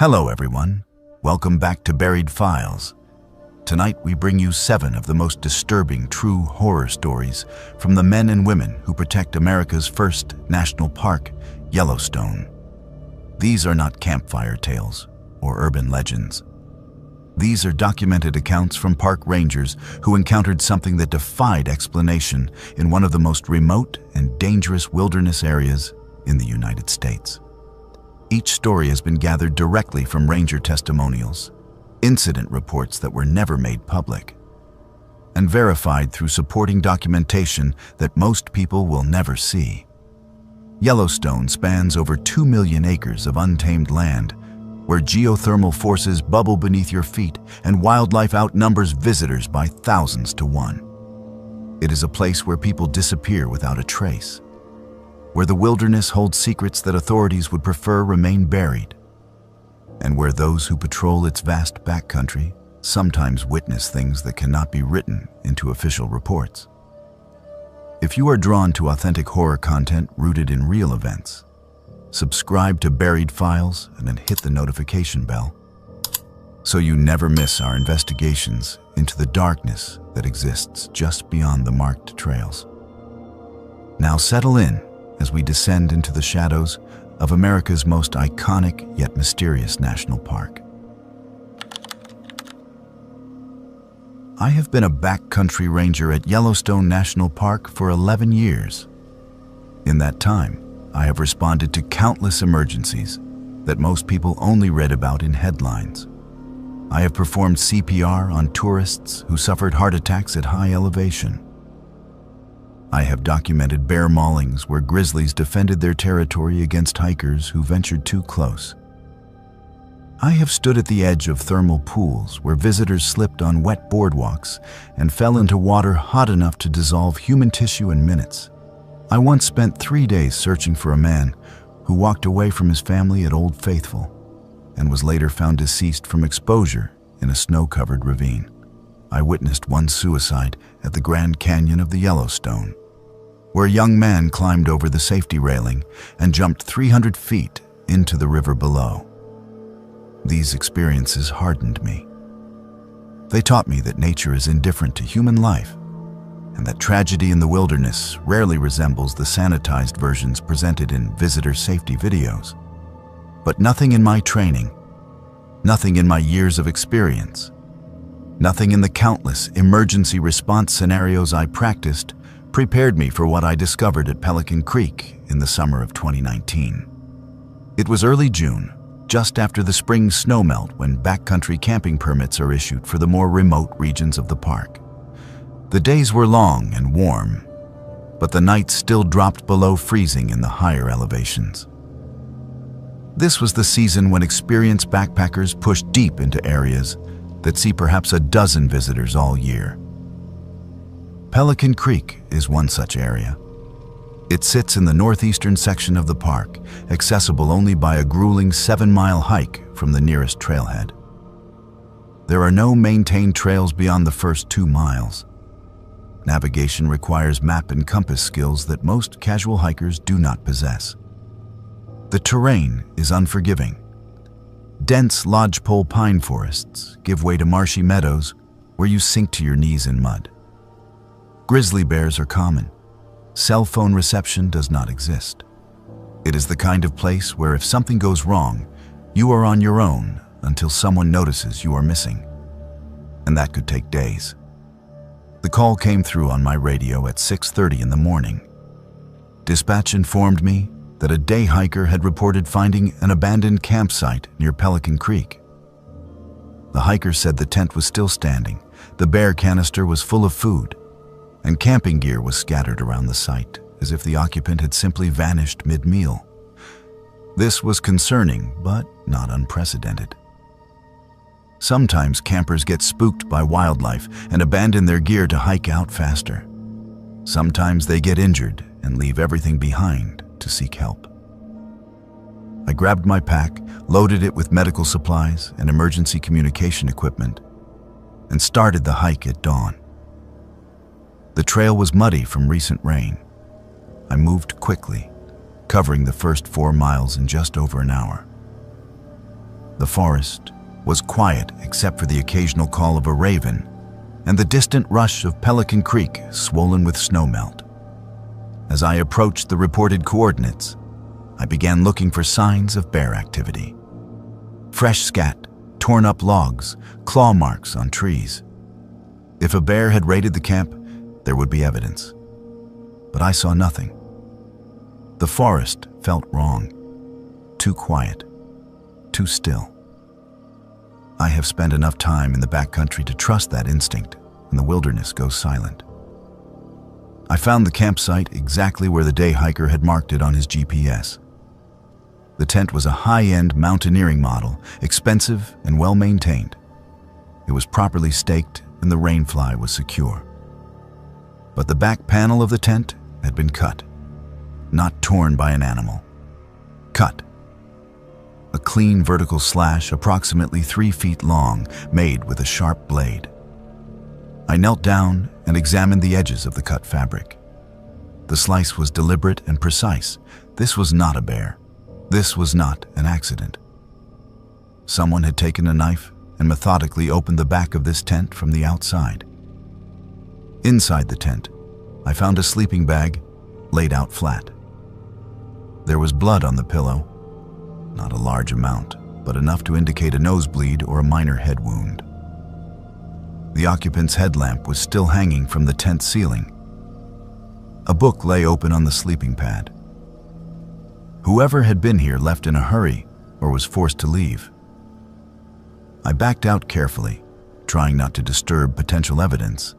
Hello everyone, welcome back to Buried Files. Tonight we bring you 7 of the most disturbing true horror stories from the men and women who protect America's first national park, Yellowstone. These are not campfire tales or urban legends. These are documented accounts from park rangers who encountered something that defied explanation in one of the most remote and dangerous wilderness areas in the United States. Each story has been gathered directly from ranger testimonials, incident reports that were never made public, and verified through supporting documentation that most people will never see. Yellowstone spans over 2 million acres of untamed land, where geothermal forces bubble beneath your feet and wildlife outnumbers visitors by thousands to one. It is a place where people disappear without a trace, where the wilderness holds secrets that authorities would prefer remain buried, and where those who patrol its vast backcountry sometimes witness things that cannot be written into official reports. If you are drawn to authentic horror content rooted in real events, subscribe to Buried Files and then hit the notification bell so you never miss our investigations into the darkness that exists just beyond the marked trails. Now settle in as we descend into the shadows of America's most iconic yet mysterious national park. I have been a backcountry ranger at Yellowstone National Park for 11 years. In that time, I have responded to countless emergencies that most people only read about in headlines. I have performed CPR on tourists who suffered heart attacks at high elevation. I have documented bear maulings where grizzlies defended their territory against hikers who ventured too close. I have stood at the edge of thermal pools where visitors slipped on wet boardwalks and fell into water hot enough to dissolve human tissue in minutes. I once spent 3 days searching for a man who walked away from his family at Old Faithful and was later found deceased from exposure in a snow-covered ravine. I witnessed one suicide at the Grand Canyon of the Yellowstone, where a young man climbed over the safety railing and jumped 300 feet into the river below. These experiences hardened me. They taught me that nature is indifferent to human life, and that tragedy in the wilderness rarely resembles the sanitized versions presented in visitor safety videos. But nothing in my training, nothing in my years of experience, nothing in the countless emergency response scenarios I practiced prepared me for what I discovered at Pelican Creek in the summer of 2019. It was early June, just after the spring snowmelt when backcountry camping permits are issued for the more remote regions of the park. The days were long and warm, but the nights still dropped below freezing in the higher elevations. This was the season when experienced backpackers pushed deep into areas that see perhaps a dozen visitors all year. Pelican Creek is one such area. It sits in the northeastern section of the park, accessible only by a grueling 7-mile hike from the nearest trailhead. There are no maintained trails beyond the first 2 miles. Navigation requires map and compass skills that most casual hikers do not possess. The terrain is unforgiving. Dense lodgepole pine forests give way to marshy meadows where you sink to your knees in mud. Grizzly bears are common. Cell phone reception does not exist. It is the kind of place where if something goes wrong, you are on your own until someone notices you are missing. And that could take days. The call came through on my radio at 6:30 in the morning. Dispatch informed me that a day hiker had reported finding an abandoned campsite near Pelican Creek. The hiker said the tent was still standing, the bear canister was full of food, and camping gear was scattered around the site, as if the occupant had simply vanished mid-meal. This was concerning, but not unprecedented. Sometimes campers get spooked by wildlife and abandon their gear to hike out faster. Sometimes they get injured and leave everything behind to seek help. I grabbed my pack, loaded it with medical supplies and emergency communication equipment, and started the hike at dawn. The trail was muddy from recent rain. I moved quickly, covering the first 4 miles in just over an hour. The forest was quiet except for the occasional call of a raven and the distant rush of Pelican Creek swollen with snowmelt. As I approached the reported coordinates, I began looking for signs of bear activity. Fresh scat, torn up logs, claw marks on trees. If a bear had raided the camp, there would be evidence. But I saw nothing. The forest felt wrong. Too quiet. Too still. I have spent enough time in the backcountry to trust that instinct when the wilderness goes silent. I found the campsite exactly where the day hiker had marked it on his GPS. The tent was a high-end mountaineering model, expensive and well-maintained. It was properly staked and the rainfly was secure. But the back panel of the tent had been cut, not torn by an animal. Cut. A clean vertical slash approximately 3 feet long, made with a sharp blade. I knelt down and examined the edges of the cut fabric. The slice was deliberate and precise. This was not a bear. This was not an accident. Someone had taken a knife and methodically opened the back of this tent from the outside. Inside the tent, I found a sleeping bag laid out flat. There was blood on the pillow. Not a large amount, but enough to indicate a nosebleed or a minor head wound. The occupant's headlamp was still hanging from the tent ceiling. A book lay open on the sleeping pad. Whoever had been here left in a hurry or was forced to leave. I backed out carefully, trying not to disturb potential evidence,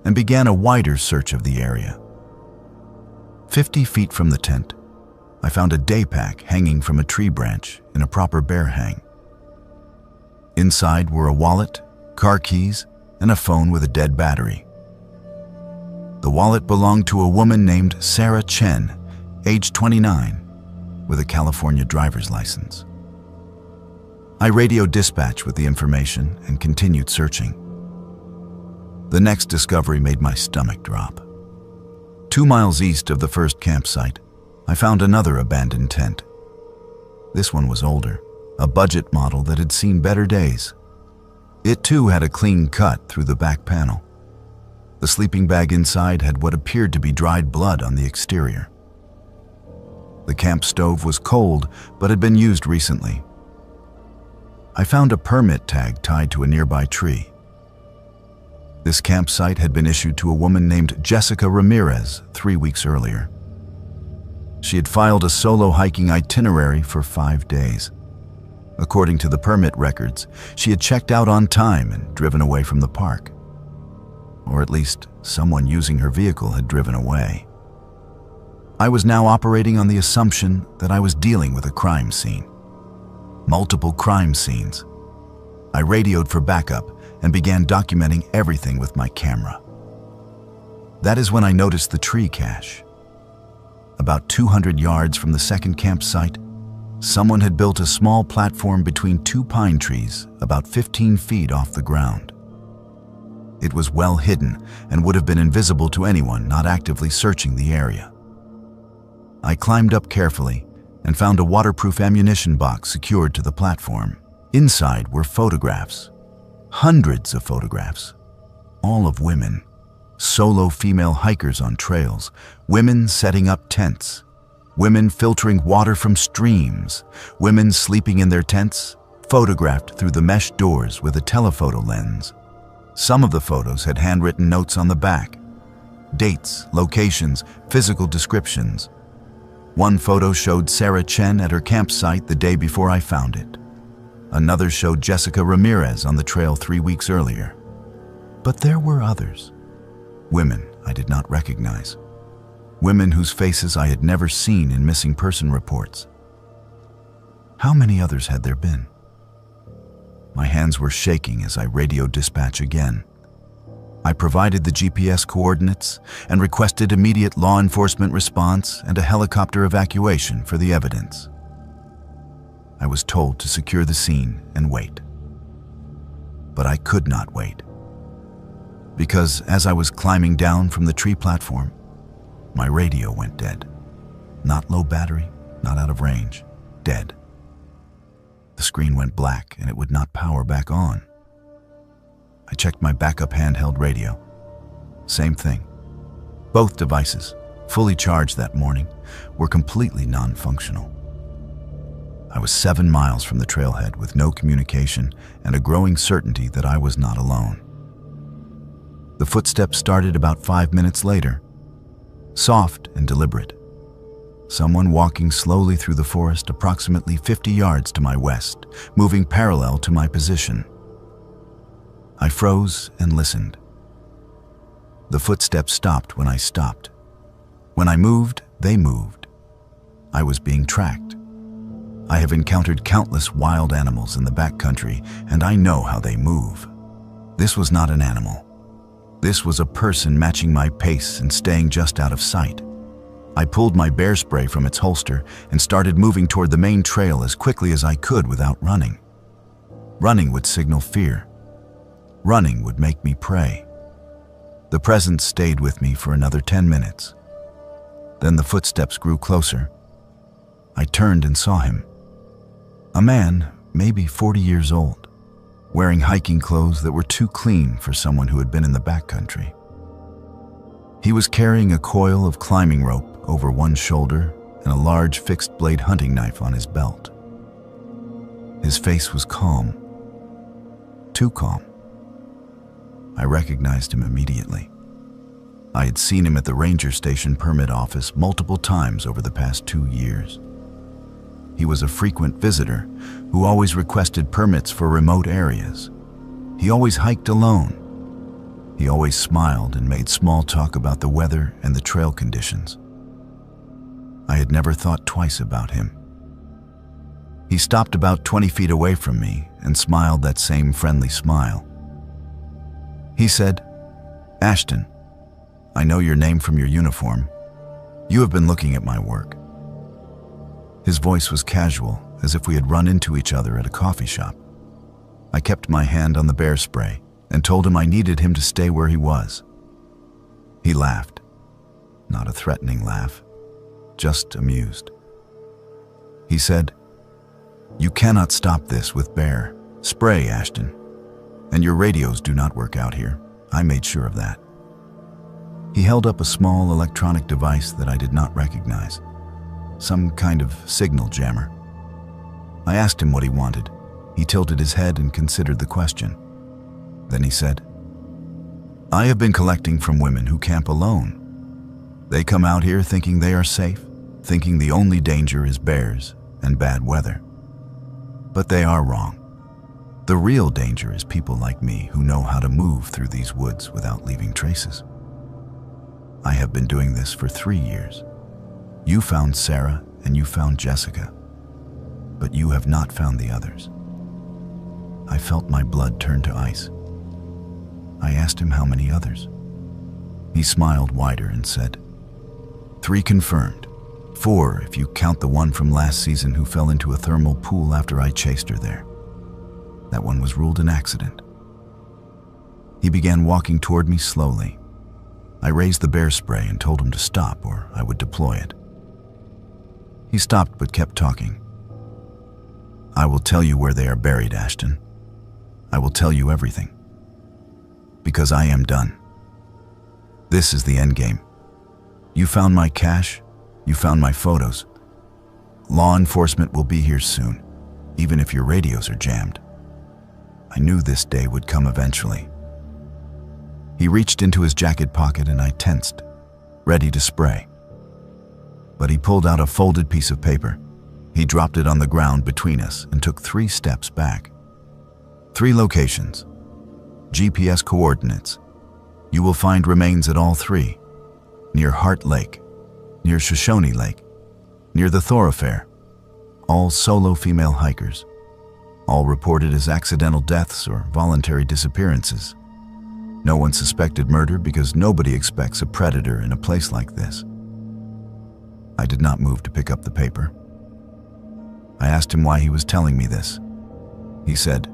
and began a wider search of the area. 50 feet from the tent, I found a day pack hanging from a tree branch in a proper bear hang. Inside were a wallet, car keys, and a phone with a dead battery. The wallet belonged to a woman named Sarah Chen, age 29, with a California driver's license. I radioed dispatch with the information and continued searching. The next discovery made my stomach drop. 2 miles east of the first campsite, I found another abandoned tent. This one was older, a budget model that had seen better days. It too had a clean cut through the back panel. The sleeping bag inside had what appeared to be dried blood on the exterior. The camp stove was cold, but had been used recently. I found a permit tag tied to a nearby tree. This campsite had been issued to a woman named Jessica Ramirez 3 weeks earlier. She had filed a solo hiking itinerary for 5 days. According to the permit records, she had checked out on time and driven away from the park. Or at least someone using her vehicle had driven away. I was now operating on the assumption that I was dealing with a crime scene. Multiple crime scenes. I radioed for backup and began documenting everything with my camera. That is when I noticed the tree cache. About 200 yards from the second campsite, someone had built a small platform between 2 pine trees about 15 feet off the ground. It was well hidden and would have been invisible to anyone not actively searching the area. I climbed up carefully and found a waterproof ammunition box secured to the platform. Inside were photographs, hundreds of photographs, all of women, solo female hikers on trails, women setting up tents, women filtering water from streams, women sleeping in their tents, photographed through the mesh doors with a telephoto lens. Some of the photos had handwritten notes on the back, dates, locations, physical descriptions. One photo showed Sarah Chen at her campsite the day before I found it. Another showed Jessica Ramirez on the trail 3 weeks earlier. But there were others. Women I did not recognize. Women whose faces I had never seen in missing person reports. How many others had there been? My hands were shaking as I radioed dispatch again. I provided the GPS coordinates and requested immediate law enforcement response and a helicopter evacuation for the evidence. I was told to secure the scene and wait. But I could not wait. Because as I was climbing down from the tree platform, my radio went dead. Not low battery, not out of range, dead. The screen went black and it would not power back on. I checked my backup handheld radio. Same thing. Both devices, fully charged that morning, were completely non-functional. I was 7 miles from the trailhead with no communication and a growing certainty that I was not alone. The footsteps started about 5 minutes later, soft and deliberate. Someone walking slowly through the forest approximately 50 yards to my west, moving parallel to my position. I froze and listened. The footsteps stopped when I stopped. When I moved, they moved. I was being tracked. I have encountered countless wild animals in the backcountry, and I know how they move. This was not an animal. This was a person matching my pace and staying just out of sight. I pulled my bear spray from its holster and started moving toward the main trail as quickly as I could without running. Running would signal fear. Running would make me pray. The presence stayed with me for another 10 minutes. Then the footsteps grew closer. I turned and saw him. A man, maybe 40 years old, wearing hiking clothes that were too clean for someone who had been in the backcountry. He was carrying a coil of climbing rope over one shoulder and a large fixed-blade hunting knife on his belt. His face was calm. Too calm. I recognized him immediately. I had seen him at the ranger station permit office multiple times over the past 2 years. He was a frequent visitor who always requested permits for remote areas. He always hiked alone. He always smiled and made small talk about the weather and the trail conditions. I had never thought twice about him. He stopped about 20 feet away from me and smiled that same friendly smile. He said, "Ashton, I know your name from your uniform. You have been looking at my work." His voice was casual, as if we had run into each other at a coffee shop. I kept my hand on the bear spray and told him I needed him to stay where he was. He laughed. Not a threatening laugh, just amused. He said, "You cannot stop this with bear spray, Ashton. And your radios do not work out here. I made sure of that." He held up a small electronic device that I did not recognize. Some kind of signal jammer. I asked him what he wanted. He tilted his head and considered the question. Then he said, "I have been collecting from women who camp alone. They come out here thinking they are safe, thinking the only danger is bears and bad weather. But they are wrong. The real danger is people like me who know how to move through these woods without leaving traces. I have been doing this for 3 years. You found Sarah and you found Jessica, but you have not found the others." I felt my blood turn to ice. I asked him how many others. He smiled wider and said, 3 confirmed. 4 if you count the one from last season who fell into a thermal pool after I chased her there. That one was ruled an accident." He began walking toward me slowly. I raised the bear spray and told him to stop or I would deploy it. He stopped but kept talking. "I will tell you where they are buried, Ashton. I will tell you everything. Because I am done. This is the end game. You found my cache. You found my photos. Law enforcement will be here soon, even if your radios are jammed. I knew this day would come eventually." He reached into his jacket pocket and I tensed, ready to spray. But he pulled out a folded piece of paper. He dropped it on the ground between us and took 3 steps back. 3 locations. GPS coordinates. You will find remains at all 3. Near Heart Lake, near Shoshone Lake, near the thoroughfare. All solo female hikers. All reported as accidental deaths or voluntary disappearances. No one suspected murder because nobody expects a predator in a place like this. I did not move to pick up the paper. I asked him why he was telling me this. He said,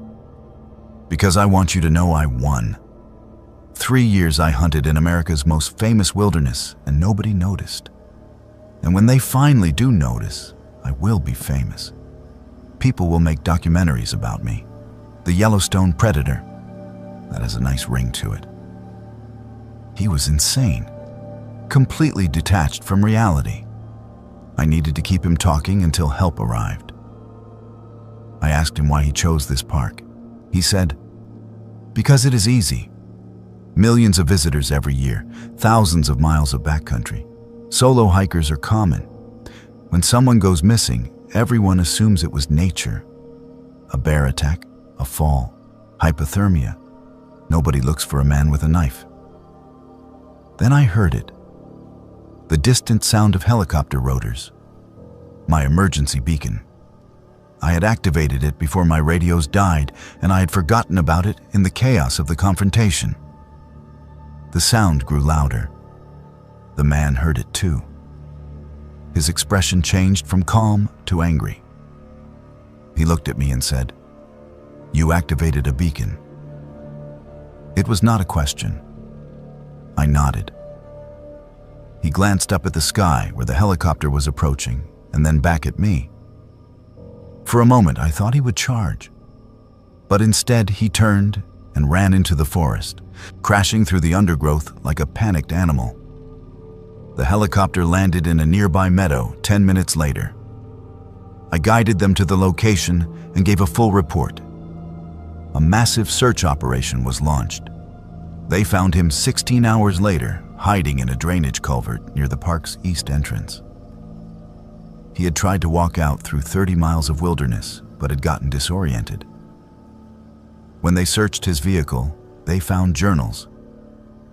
"Because I want you to know I won. 3 years I hunted in America's most famous wilderness and nobody noticed. And when they finally do notice, I will be famous. People will make documentaries about me. The Yellowstone Predator. That has a nice ring to it. He was insane, completely detached from reality. I needed to keep him talking until help arrived. I asked him why he chose this park. He said, "Because it is easy. Millions of visitors every year, thousands of miles of backcountry. Solo hikers are common. When someone goes missing, everyone assumes it was nature. A bear attack, a fall, hypothermia. Nobody looks for a man with a knife." Then I heard it. The distant sound of helicopter rotors. My emergency beacon. I had activated it before my radios died, and I had forgotten about it in the chaos of the confrontation. The sound grew louder. The man heard it too. His expression changed from calm to angry. He looked at me and said, "You activated a beacon." It was not a question. I nodded. He glanced up at the sky where the helicopter was approaching, and then back at me. For a moment, I thought he would charge. But instead, he turned and ran into the forest, crashing through the undergrowth like a panicked animal. The helicopter landed in a nearby meadow 10 minutes later. I guided them to the location and gave a full report. A massive search operation was launched. They found him 16 hours later, hiding in a drainage culvert near the park's east entrance. He had tried to walk out through 30 miles of wilderness, but had gotten disoriented. When they searched his vehicle, they found journals.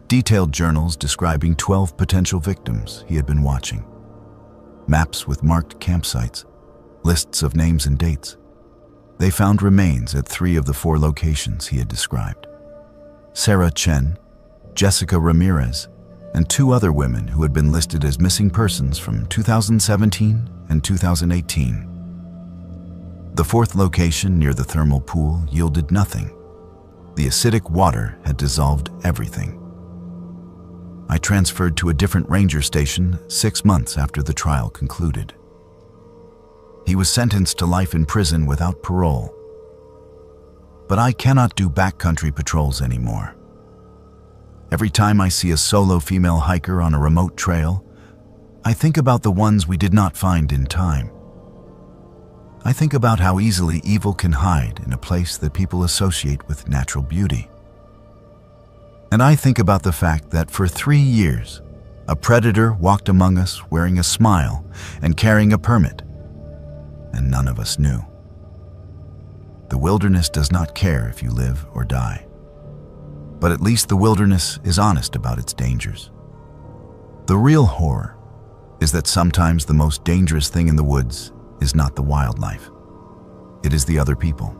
Detailed journals describing 12 potential victims he had been watching. Maps with marked campsites, lists of names and dates. They found remains at 3 of the 4 locations he had described. Sarah Chen, Jessica Ramirez, and 2 other women who had been listed as missing persons from 2017 and 2018. The 4th location near the thermal pool yielded nothing. The acidic water had dissolved everything. I transferred to a different ranger station 6 months after the trial concluded. He was sentenced to life in prison without parole. But I cannot do backcountry patrols anymore. Every time I see a solo female hiker on a remote trail, I think about the ones we did not find in time. I think about how easily evil can hide in a place that people associate with natural beauty. And I think about the fact that for 3 years, a predator walked among us wearing a smile and carrying a permit, and none of us knew. The wilderness does not care if you live or die. But at least the wilderness is honest about its dangers. The real horror is that sometimes the most dangerous thing in the woods is not the wildlife. It is the other people.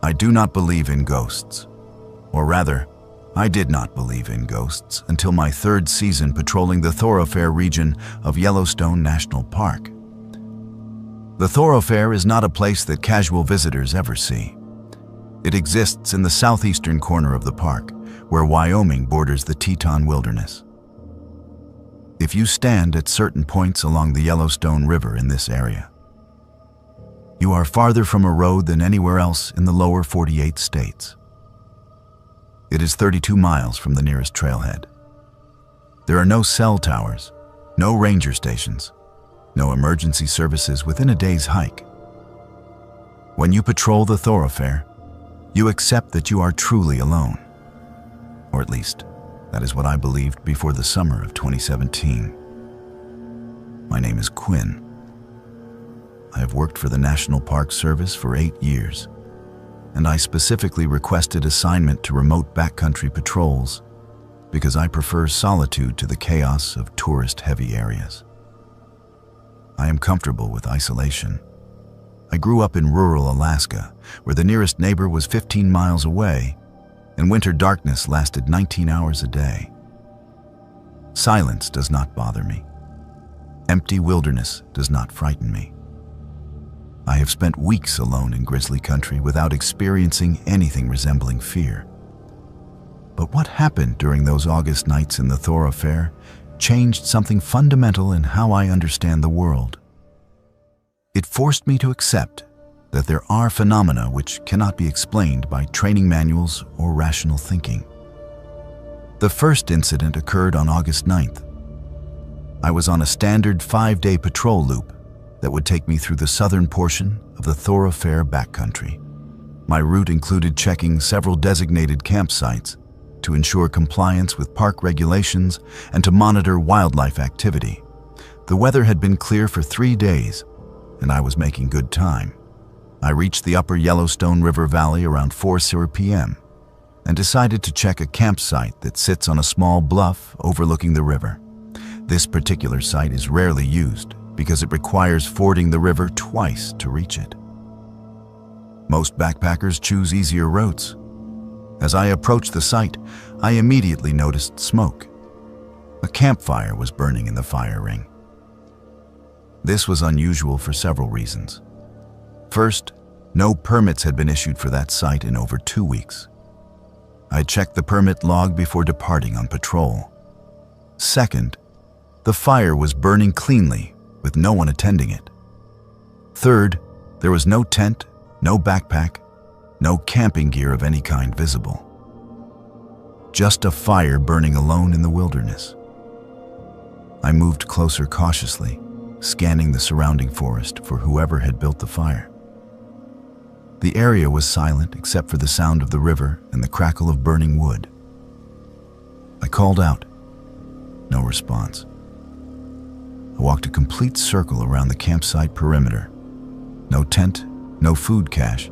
I do not believe in ghosts. Or rather, I did not believe in ghosts until my 3rd season patrolling the thoroughfare region of Yellowstone National Park. The thoroughfare is not a place that casual visitors ever see. It exists in the southeastern corner of the park, where Wyoming borders the Teton Wilderness. If you stand at certain points along the Yellowstone River in this area, you are farther from a road than anywhere else in the lower 48 states. It is 32 miles from the nearest trailhead. There are no cell towers, no ranger stations, no emergency services within a day's hike. When you patrol the thoroughfare, you accept that you are truly alone. Or at least, that is what I believed before the summer of 2017. My name is Quinn. I have worked for the National Park Service for 8 years, and I specifically requested assignment to remote backcountry patrols because I prefer solitude to the chaos of tourist-heavy areas. I am comfortable with isolation. I grew up in rural Alaska, where the nearest neighbor was 15 miles away, and winter darkness lasted 19 hours a day. Silence does not bother me. Empty wilderness does not frighten me. I have spent weeks alone in grizzly country without experiencing anything resembling fear. But what happened during those August nights in the thoroughfare changed something fundamental in how I understand the world. It forced me to accept that there are phenomena which cannot be explained by training manuals or rational thinking. The first incident occurred on August 9th. I was on a standard 5-day patrol loop that would take me through the southern portion of the thoroughfare backcountry. My route included checking several designated campsites to ensure compliance with park regulations and to monitor wildlife activity. The weather had been clear for 3 days, and I was making good time. I reached the upper Yellowstone River Valley around 4:00 p.m. and decided to check a campsite that sits on a small bluff overlooking the river. This particular site is rarely used because it requires fording the river twice to reach it. Most backpackers choose easier routes. As I approached the site, I immediately noticed smoke. A campfire was burning in the fire ring. This was unusual for several reasons. First, no permits had been issued for that site in over 2 weeks. I checked the permit log before departing on patrol. Second, the fire was burning cleanly with no one attending it. Third, there was no tent, no backpack, no camping gear of any kind visible. Just a fire burning alone in the wilderness. I moved closer cautiously, scanning the surrounding forest for whoever had built the fire. The area was silent except for the sound of the river and the crackle of burning wood. I called out. No response. I walked a complete circle around the campsite perimeter. No tent, no food cache,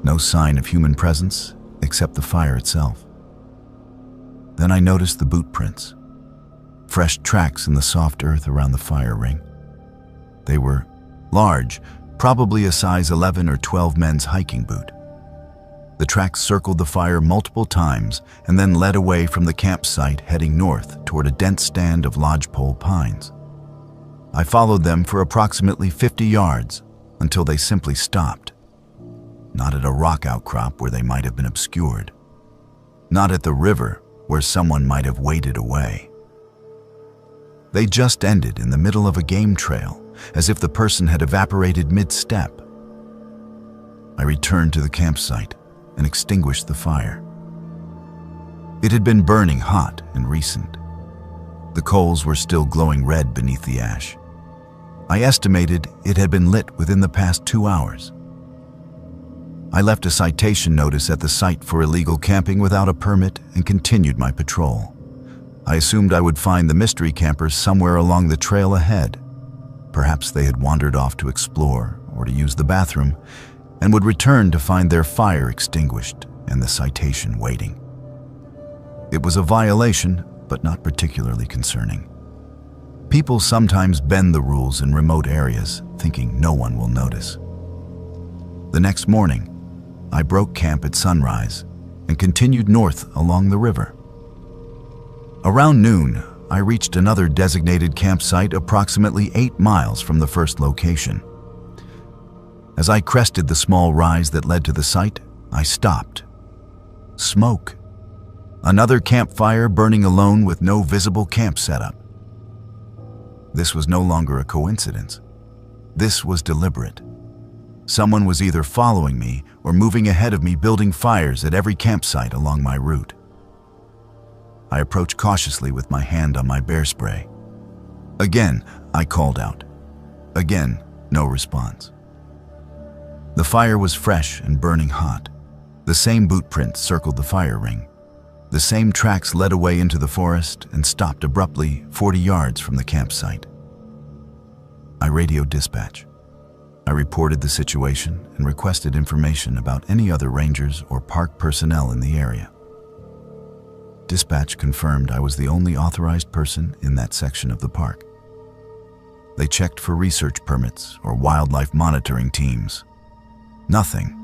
no sign of human presence except the fire itself. Then I noticed the boot prints, fresh tracks in the soft earth around the fire ring. They were large, probably a size 11 or 12 men's hiking boot. The tracks circled the fire multiple times and then led away from the campsite heading north toward a dense stand of lodgepole pines. I followed them for approximately 50 yards until they simply stopped. Not at a rock outcrop where they might have been obscured. Not at the river where someone might have waded away. They just ended in the middle of a game trail, as if the person had evaporated mid-step. I returned to the campsite and extinguished the fire. It had been burning hot and recent. The coals were still glowing red beneath the ash. I estimated it had been lit within the past 2 hours. I left a citation notice at the site for illegal camping without a permit and continued my patrol. I assumed I would find the mystery campers somewhere along the trail ahead. Perhaps they had wandered off to explore or to use the bathroom and would return to find their fire extinguished and the citation waiting. It was a violation, but not particularly concerning. People sometimes bend the rules in remote areas, thinking no one will notice. The next morning, I broke camp at sunrise and continued north along the river. Around noon, I reached another designated campsite approximately 8 miles from the first location. As I crested the small rise that led to the site, I stopped. Smoke. Another campfire burning alone with no visible camp setup. This was no longer a coincidence. This was deliberate. Someone was either following me or moving ahead of me, building fires at every campsite along my route. I approached cautiously with my hand on my bear spray. Again, I called out. Again, no response. The fire was fresh and burning hot. The same boot prints circled the fire ring. The same tracks led away into the forest and stopped abruptly 40 yards from the campsite. I radioed dispatch. I reported the situation and requested information about any other rangers or park personnel in the area. Dispatch confirmed I was the only authorized person in that section of the park. They checked for research permits or wildlife monitoring teams. Nothing.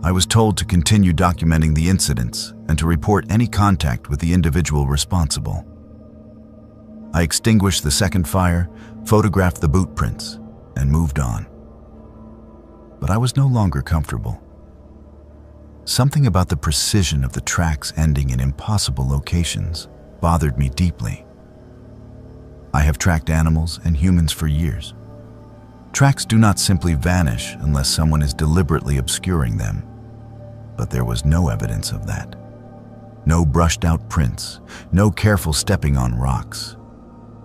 I was told to continue documenting the incidents and to report any contact with the individual responsible. I extinguished the second fire, photographed the boot prints, and moved on. But I was no longer comfortable. Something about the precision of the tracks ending in impossible locations bothered me deeply. I have tracked animals and humans for years. Tracks do not simply vanish unless someone is deliberately obscuring them. But there was no evidence of that. No brushed-out prints, no careful stepping on rocks.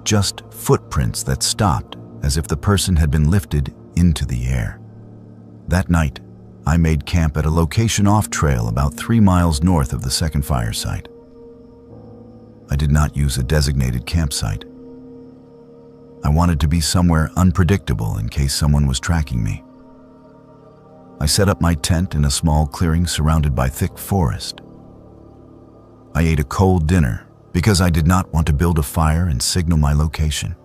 Just footprints that stopped as if the person had been lifted into the air. That night, I made camp at a location off-trail about 3 miles north of the second fire site. I did not use a designated campsite. I wanted to be somewhere unpredictable in case someone was tracking me. I set up my tent in a small clearing surrounded by thick forest. I ate a cold dinner because I did not want to build a fire and signal my location.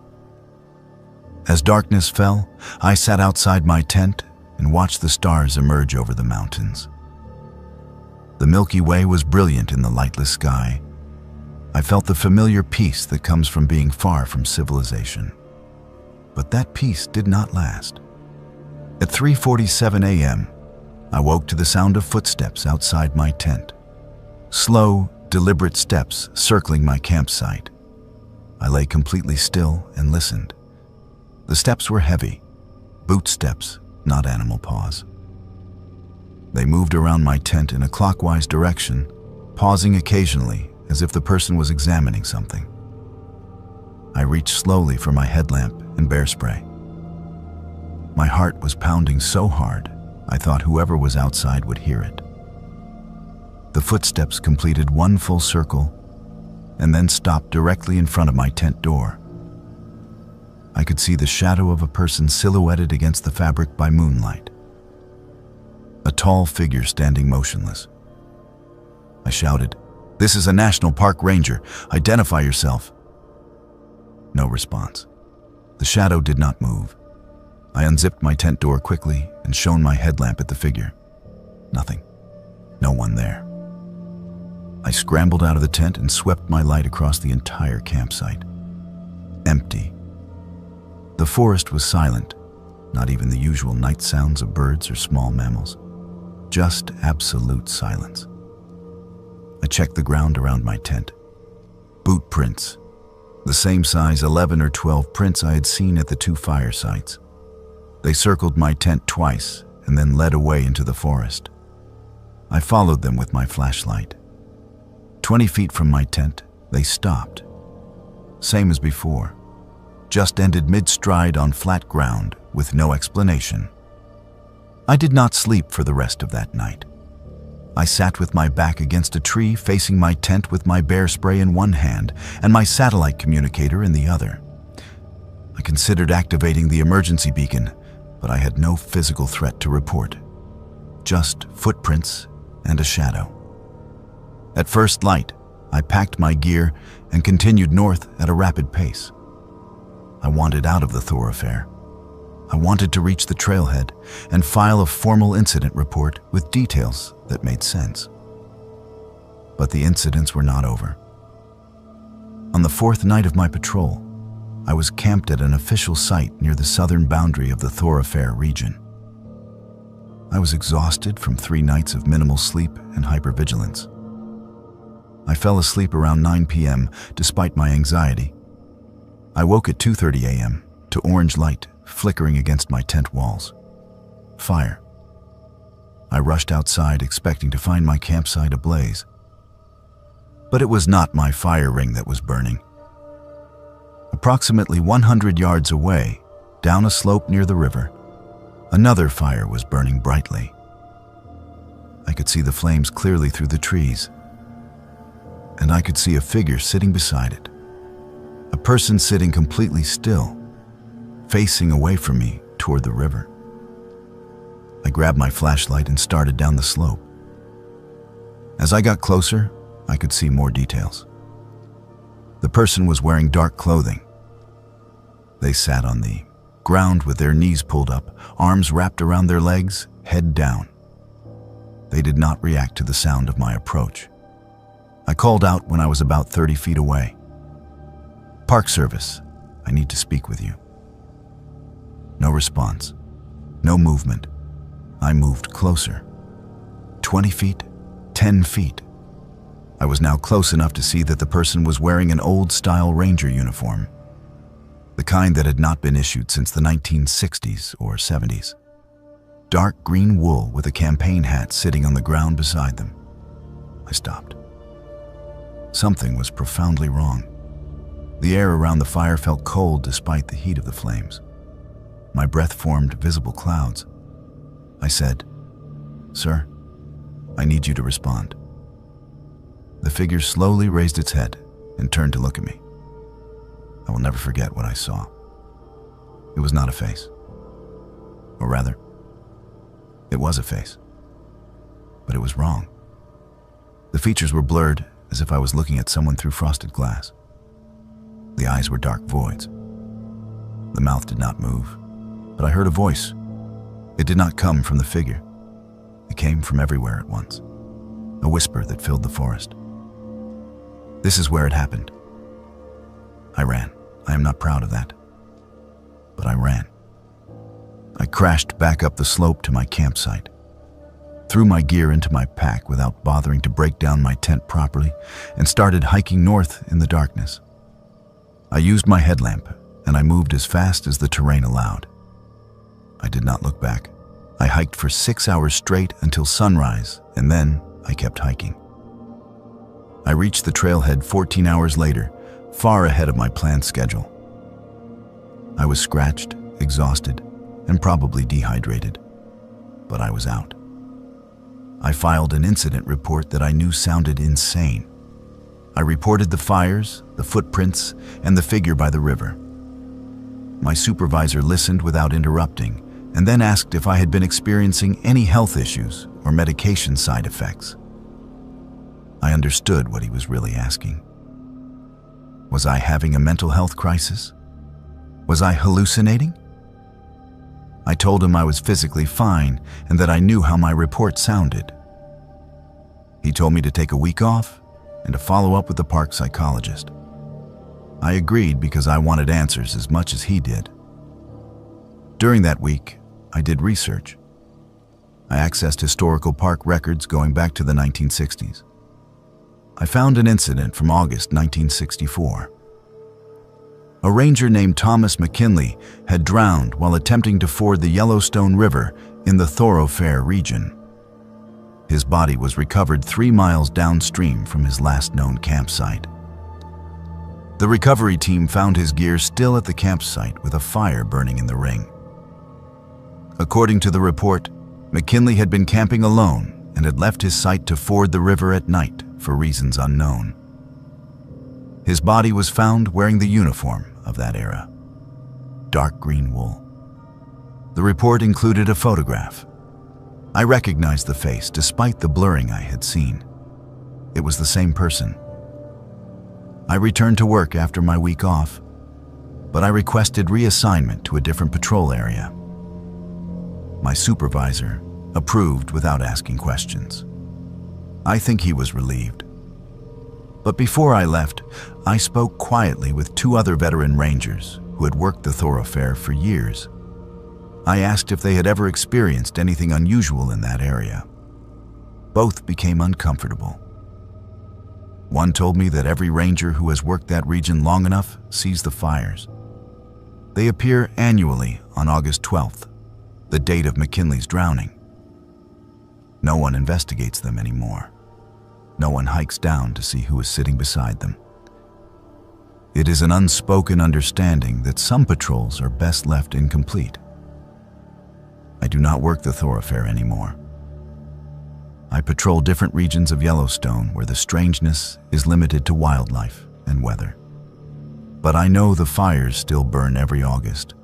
As darkness fell, I sat outside my tent and watched the stars emerge over the mountains. The Milky Way was brilliant in the lightless sky. I felt the familiar peace that comes from being far from civilization. But that peace did not last. At 3:47 a.m., I woke to the sound of footsteps outside my tent. Slow, deliberate steps circling my campsite. I lay completely still and listened. The steps were heavy, boot steps, not animal paws. They moved around my tent in a clockwise direction, pausing occasionally as if the person was examining something. I reached slowly for my headlamp and bear spray. My heart was pounding so hard, I thought whoever was outside would hear it. The footsteps completed one full circle and then stopped directly in front of my tent door. I could see the shadow of a person silhouetted against the fabric by moonlight. A tall figure standing motionless. I shouted, "This is a National Park Ranger. Identify yourself." No response. The shadow did not move. I unzipped my tent door quickly and shone my headlamp at the figure. Nothing. No one there. I scrambled out of the tent and swept my light across the entire campsite. Empty. The forest was silent, not even the usual night sounds of birds or small mammals. Just absolute silence. I checked the ground around my tent. Boot prints. The same size 11 or 12 prints I had seen at the 2 fire sites. They circled my tent twice and then led away into the forest. I followed them with my flashlight. 20 feet from my tent, they stopped. Same as before. Just ended mid-stride on flat ground with no explanation. I did not sleep for the rest of that night. I sat with my back against a tree facing my tent with my bear spray in one hand and my satellite communicator in the other. I considered activating the emergency beacon, but I had no physical threat to report. Just footprints and a shadow. At first light, I packed my gear and continued north at a rapid pace. I wanted out of the thoroughfare. I wanted to reach the trailhead and file a formal incident report with details that made sense. But the incidents were not over. On the 4th night of my patrol, I was camped at an official site near the southern boundary of the thoroughfare region. I was exhausted from 3 nights of minimal sleep and hypervigilance. I fell asleep around 9 p.m. despite my anxiety. I woke at 2:30 a.m. to orange light flickering against my tent walls. Fire. I rushed outside expecting to find my campsite ablaze. But it was not my fire ring that was burning. Approximately 100 yards away, down a slope near the river, another fire was burning brightly. I could see the flames clearly through the trees, and I could see a figure sitting beside it. A person sitting completely still, facing away from me toward the river. I grabbed my flashlight and started down the slope. As I got closer, I could see more details. The person was wearing dark clothing. They sat on the ground with their knees pulled up, arms wrapped around their legs, head down. They did not react to the sound of my approach. I called out when I was about 30 feet away. "Park Service, I need to speak with you." No response, no movement. I moved closer. 20 feet, 10 feet. I was now close enough to see that the person was wearing an old-style ranger uniform. the kind that had not been issued since the 1960s or 70s. Dark green wool with a campaign hat sitting on the ground beside them. I stopped. Something was profoundly wrong. The air around the fire felt cold despite the heat of the flames. My breath formed visible clouds. I said, "Sir, I need you to respond." The figure slowly raised its head and turned to look at me. I will never forget what I saw. It was not a face. Or rather, it was a face. But it was wrong. The features were blurred, as if I was looking at someone through frosted glass. The eyes were dark voids. The mouth did not move, but I heard a voice. It did not come from the figure. It came from everywhere at once, a whisper that filled the forest. This is where it happened. I ran. I am not proud of that. But I ran. I crashed back up the slope to my campsite, threw my gear into my pack without bothering to break down my tent properly, and started hiking north in the darkness. I used my headlamp, and I moved as fast as the terrain allowed. I did not look back. I hiked for 6 hours straight until sunrise, and then I kept hiking. I reached the trailhead 14 hours later, far ahead of my planned schedule. I was scratched, exhausted, and probably dehydrated, but I was out. I filed an incident report that I knew sounded insane. I reported the fires, the footprints, and the figure by the river. My supervisor listened without interrupting, and then asked if I had been experiencing any health issues or medication side effects. I understood what he was really asking. Was I having a mental health crisis? Was I hallucinating? I told him I was physically fine and that I knew how my report sounded. He told me to take a week off and to follow up with the park psychologist. I agreed because I wanted answers as much as he did. During that week, I did research. I accessed historical park records going back to the 1960s. I found an incident from August 1964. A ranger named Thomas McKinley had drowned while attempting to ford the Yellowstone River in the Thoroughfare region. His body was recovered 3 miles downstream from his last known campsite. The recovery team found his gear still at the campsite with a fire burning in the ring. According to the report, McKinley had been camping alone and had left his site to ford the river at night for reasons unknown. His body was found wearing the uniform of that era, dark green wool. The report included a photograph. I recognized the face despite the blurring I had seen. It was the same person. I returned to work after my week off, but I requested reassignment to a different patrol area. My supervisor approved without asking questions. I think he was relieved. But before I left, I spoke quietly with 2 other veteran rangers who had worked the thoroughfare for years. I asked if they had ever experienced anything unusual in that area. Both became uncomfortable. One told me that every ranger who has worked that region long enough sees the fires. They appear annually on August 12th, the date of McKinley's drowning. No one investigates them anymore. No one hikes down to see who is sitting beside them. It is an unspoken understanding that some patrols are best left incomplete. I do not work the thoroughfare anymore. I patrol different regions of Yellowstone where the strangeness is limited to wildlife and weather. But I know the fires still burn every August.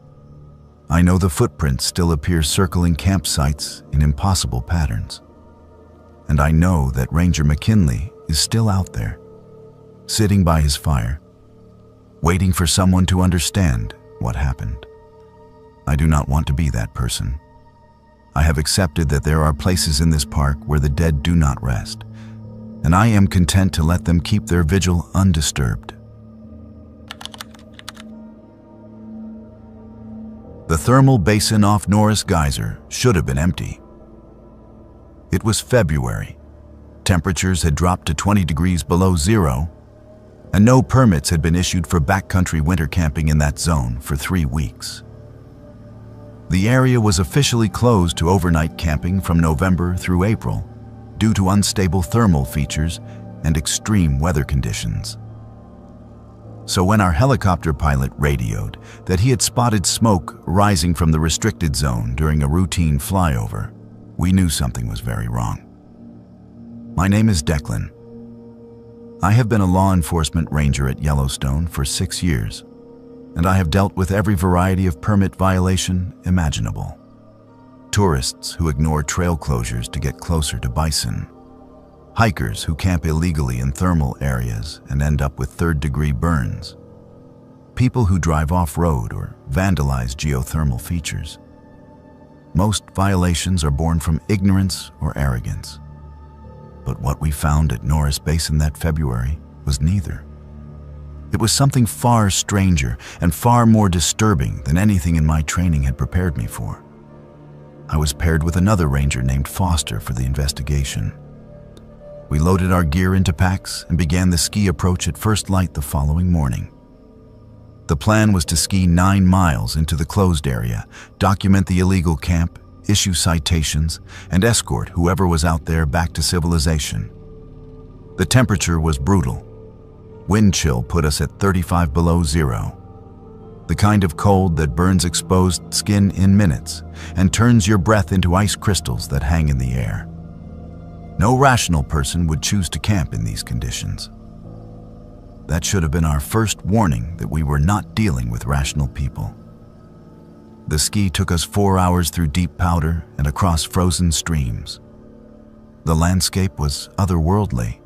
I know the footprints still appear circling campsites in impossible patterns. And I know that Ranger McKinley is still out there, sitting by his fire, waiting for someone to understand what happened. I do not want to be that person. I have accepted that there are places in this park where the dead do not rest, and I am content to let them keep their vigil undisturbed. The thermal basin off Norris Geyser should have been empty. It was February. Temperatures had dropped to 20 degrees below zero, and no permits had been issued for backcountry winter camping in that zone for 3 weeks. The area was officially closed to overnight camping from November through April due to unstable thermal features and extreme weather conditions. So when our helicopter pilot radioed that he had spotted smoke rising from the restricted zone during a routine flyover, we knew something was very wrong. My name is Declan. I have been a law enforcement ranger at Yellowstone for 6 years, and I have dealt with every variety of permit violation imaginable. Tourists who ignore trail closures to get closer to bison, hikers who camp illegally in thermal areas and end up with third-degree burns, people who drive off-road or vandalize geothermal features. Most violations are born from ignorance or arrogance. But what we found at Norris Basin that February was neither. It was something far stranger and far more disturbing than anything in my training had prepared me for. I was paired with another ranger named Foster for the investigation. We loaded our gear into packs and began the ski approach at first light the following morning. The plan was to ski 9 miles into the closed area, document the illegal camp, issue citations, and escort whoever was out there back to civilization. The temperature was brutal. Wind chill put us at 35 below zero. The kind of cold that burns exposed skin in minutes and turns your breath into ice crystals that hang in the air. No rational person would choose to camp in these conditions. That should have been our first warning that we were not dealing with rational people. The ski took us 4 hours through deep powder and across frozen streams. The landscape was otherworldly.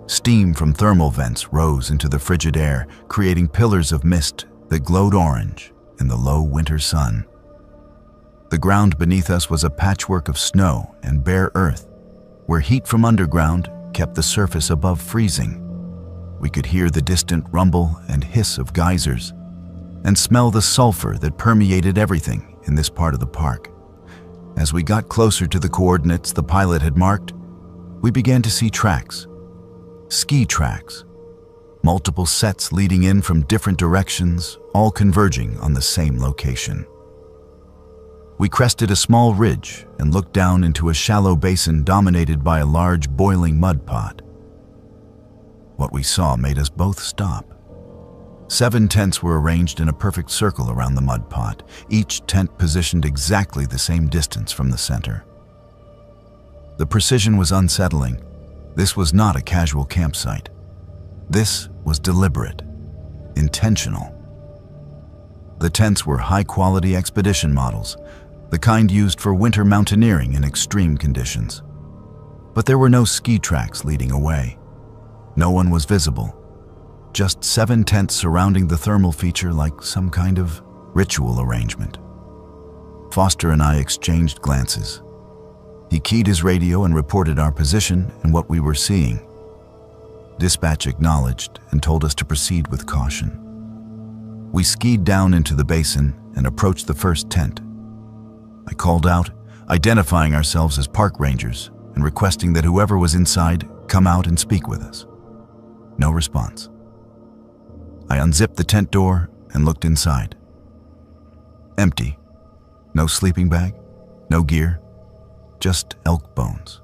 Steam from thermal vents rose into the frigid air, creating pillars of mist that glowed orange in the low winter sun. The ground beneath us was a patchwork of snow and bare earth, where heat from underground kept the surface above freezing. We could hear the distant rumble and hiss of geysers, and smell the sulfur that permeated everything in this part of the park. As we got closer to the coordinates the pilot had marked, we began to see tracks, ski tracks, multiple sets leading in from different directions, all converging on the same location. We crested a small ridge and looked down into a shallow basin dominated by a large boiling mud pot. What we saw made us both stop. 7 tents were arranged in a perfect circle around the mud pot, each tent positioned exactly the same distance from the center. The precision was unsettling. This was not a casual campsite. This was deliberate, intentional. The tents were high-quality expedition models, the kind used for winter mountaineering in extreme conditions. But there were no ski tracks leading away. No one was visible. Just 7 tents surrounding the thermal feature like some kind of ritual arrangement. Foster and I exchanged glances. He keyed his radio and reported our position and what we were seeing. Dispatch acknowledged and told us to proceed with caution. We skied down into the basin and approached the first tent. I called out, identifying ourselves as park rangers and requesting that whoever was inside come out and speak with us. No response. I unzipped the tent door and looked inside. Empty. No sleeping bag, no gear, just elk bones.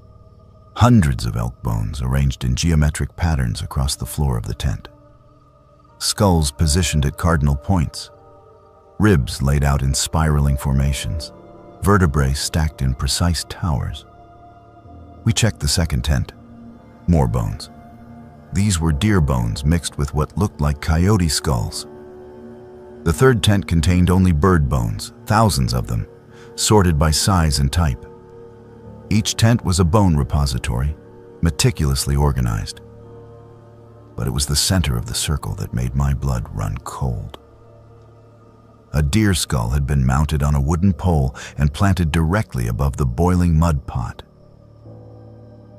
Hundreds of elk bones arranged in geometric patterns across the floor of the tent. Skulls positioned at cardinal points. Ribs laid out in spiraling formations. Vertebrae stacked in precise towers. We checked the second tent. More bones. These were deer bones mixed with what looked like coyote skulls. The third tent contained only bird bones, thousands of them, sorted by size and type. Each tent was a bone repository, meticulously organized. But it was the center of the circle that made my blood run cold. A deer skull had been mounted on a wooden pole and planted directly above the boiling mud pot.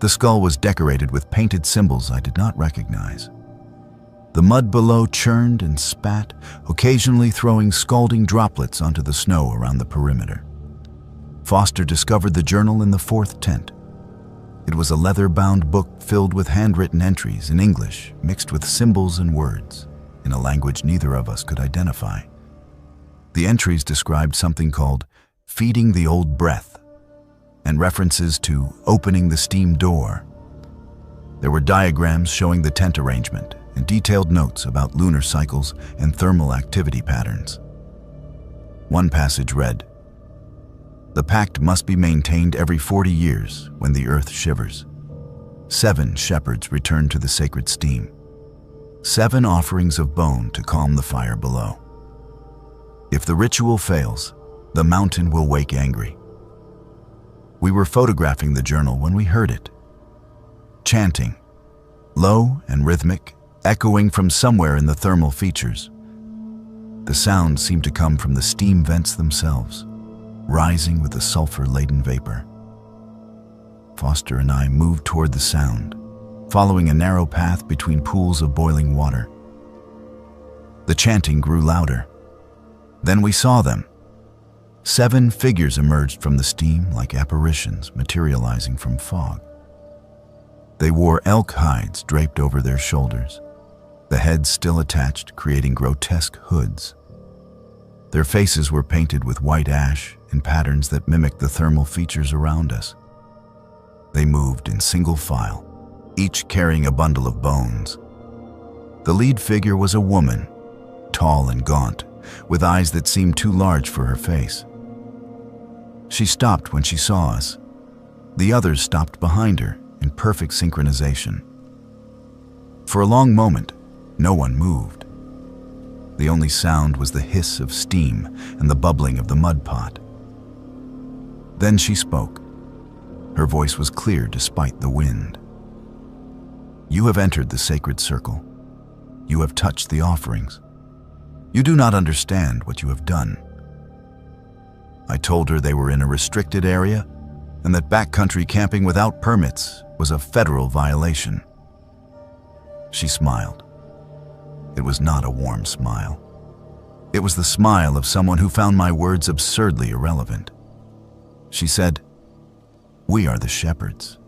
The skull was decorated with painted symbols I did not recognize. The mud below churned and spat, occasionally throwing scalding droplets onto the snow around the perimeter. Foster discovered the journal in the fourth tent. It was a leather-bound book filled with handwritten entries in English, mixed with symbols and words, in a language neither of us could identify. The entries described something called feeding the old breath, and references to opening the steam door. There were diagrams showing the tent arrangement and detailed notes about lunar cycles and thermal activity patterns. One passage read, "The pact must be maintained every 40 years when the earth shivers. 7 shepherds return to the sacred steam. 7 offerings of bone to calm the fire below. If the ritual fails, the mountain will wake angry." We were photographing the journal when we heard it. Chanting, low and rhythmic, echoing from somewhere in the thermal features. The sound seemed to come from the steam vents themselves, rising with the sulfur-laden vapor. Foster and I moved toward the sound, following a narrow path between pools of boiling water. The chanting grew louder. Then we saw them. 7 figures emerged from the steam like apparitions materializing from fog. They wore elk hides draped over their shoulders, the heads still attached, creating grotesque hoods. Their faces were painted with white ash in patterns that mimicked the thermal features around us. They moved in single file, each carrying a bundle of bones. The lead figure was a woman, tall and gaunt, with eyes that seemed too large for her face. She stopped when she saw us. The others stopped behind her in perfect synchronization. For a long moment, no one moved. The only sound was the hiss of steam and the bubbling of the mud pot. Then she spoke. Her voice was clear despite the wind. "You have entered the sacred circle. You have touched the offerings. You do not understand what you have done." I told her they were in a restricted area and that backcountry camping without permits was a federal violation. She smiled. It was not a warm smile. It was the smile of someone who found my words absurdly irrelevant. She said, "We are the shepherds.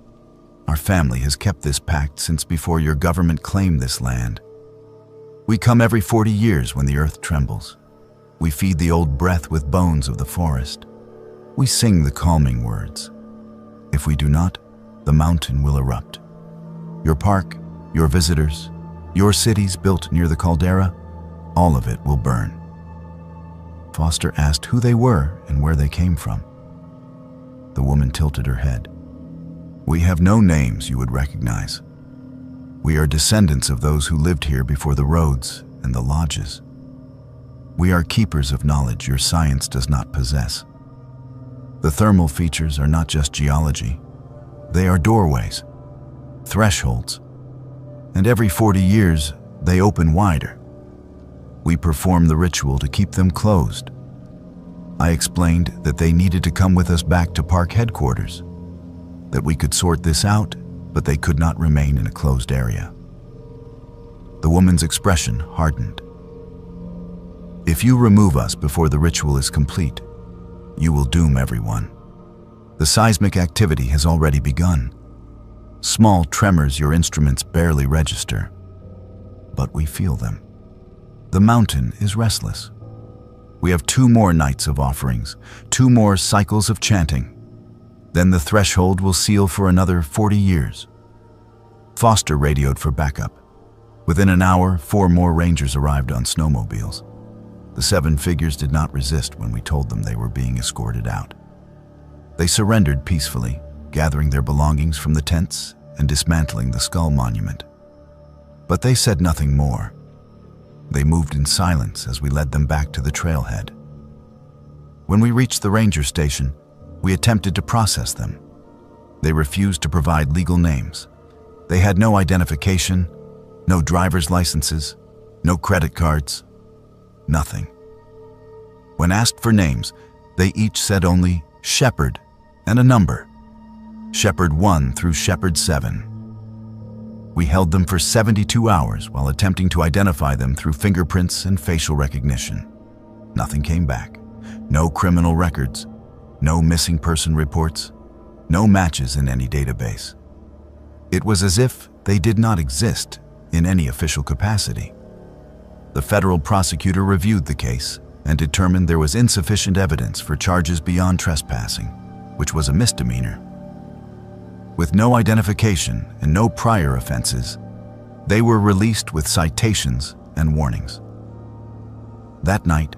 Our family has kept this pact since before your government claimed this land. We come every 40 years when the earth trembles. We feed the old breath with bones of the forest. We sing the calming words. If we do not, the mountain will erupt. Your park, your visitors, your cities built near the caldera, all of it will burn." Foster asked who they were and where they came from. The woman tilted her head. "We have no names you would recognize. We are descendants of those who lived here before the roads and the lodges. We are keepers of knowledge your science does not possess. The thermal features are not just geology. They are doorways, thresholds, and every 40 years they open wider. We perform the ritual to keep them closed." I explained that they needed to come with us back to park headquarters, that we could sort this out, but they could not remain in a closed area. The woman's expression hardened. "If you remove us before the ritual is complete, you will doom everyone. The seismic activity has already begun. Small tremors your instruments barely register, but we feel them. The mountain is restless. We have 2 more nights of offerings, 2 more cycles of chanting. Then the threshold will seal for another 40 years. Foster radioed for backup. Within an hour, 4 more rangers arrived on snowmobiles. The 7 figures did not resist when we told them they were being escorted out. They surrendered peacefully, gathering their belongings from the tents and dismantling the skull monument. But they said nothing more. They moved in silence as we led them back to the trailhead. When we reached the ranger station, we attempted to process them. They refused to provide legal names. They had no identification, no driver's licenses, no credit cards, nothing. When asked for names, they each said only Shepherd and a number, Shepherd 1 through Shepherd 7. We held them for 72 hours while attempting to identify them through fingerprints and facial recognition. Nothing came back. No criminal records, no missing person reports, no matches in any database. It was as if they did not exist in any official capacity. The federal prosecutor reviewed the case and determined there was insufficient evidence for charges beyond trespassing, which was a misdemeanor. With no identification and no prior offenses, they were released with citations and warnings. That night,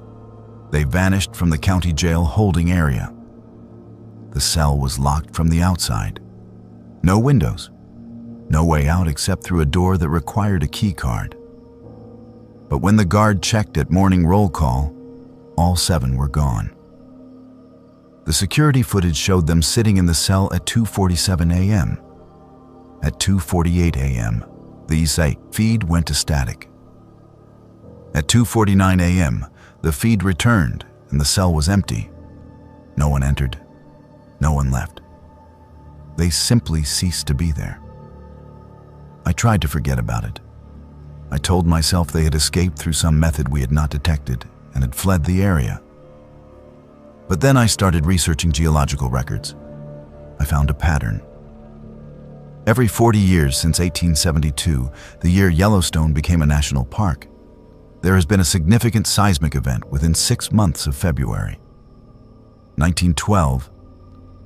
they vanished from the county jail holding area. The cell was locked from the outside. No windows. No way out except through a door that required a key card. But when the guard checked at morning roll call, all 7 were gone. The security footage showed them sitting in the cell at 2:47 a.m. At 2:48 a.m., the feed went to static. At 2:49 a.m., the feed returned and the cell was empty. No one entered. No one left. They simply ceased to be there. I tried to forget about it. I told myself they had escaped through some method we had not detected and had fled the area. But then I started researching geological records. I found a pattern. Every 40 years since 1872, the year Yellowstone became a national park, there has been a significant seismic event within 6 months of February. 1912,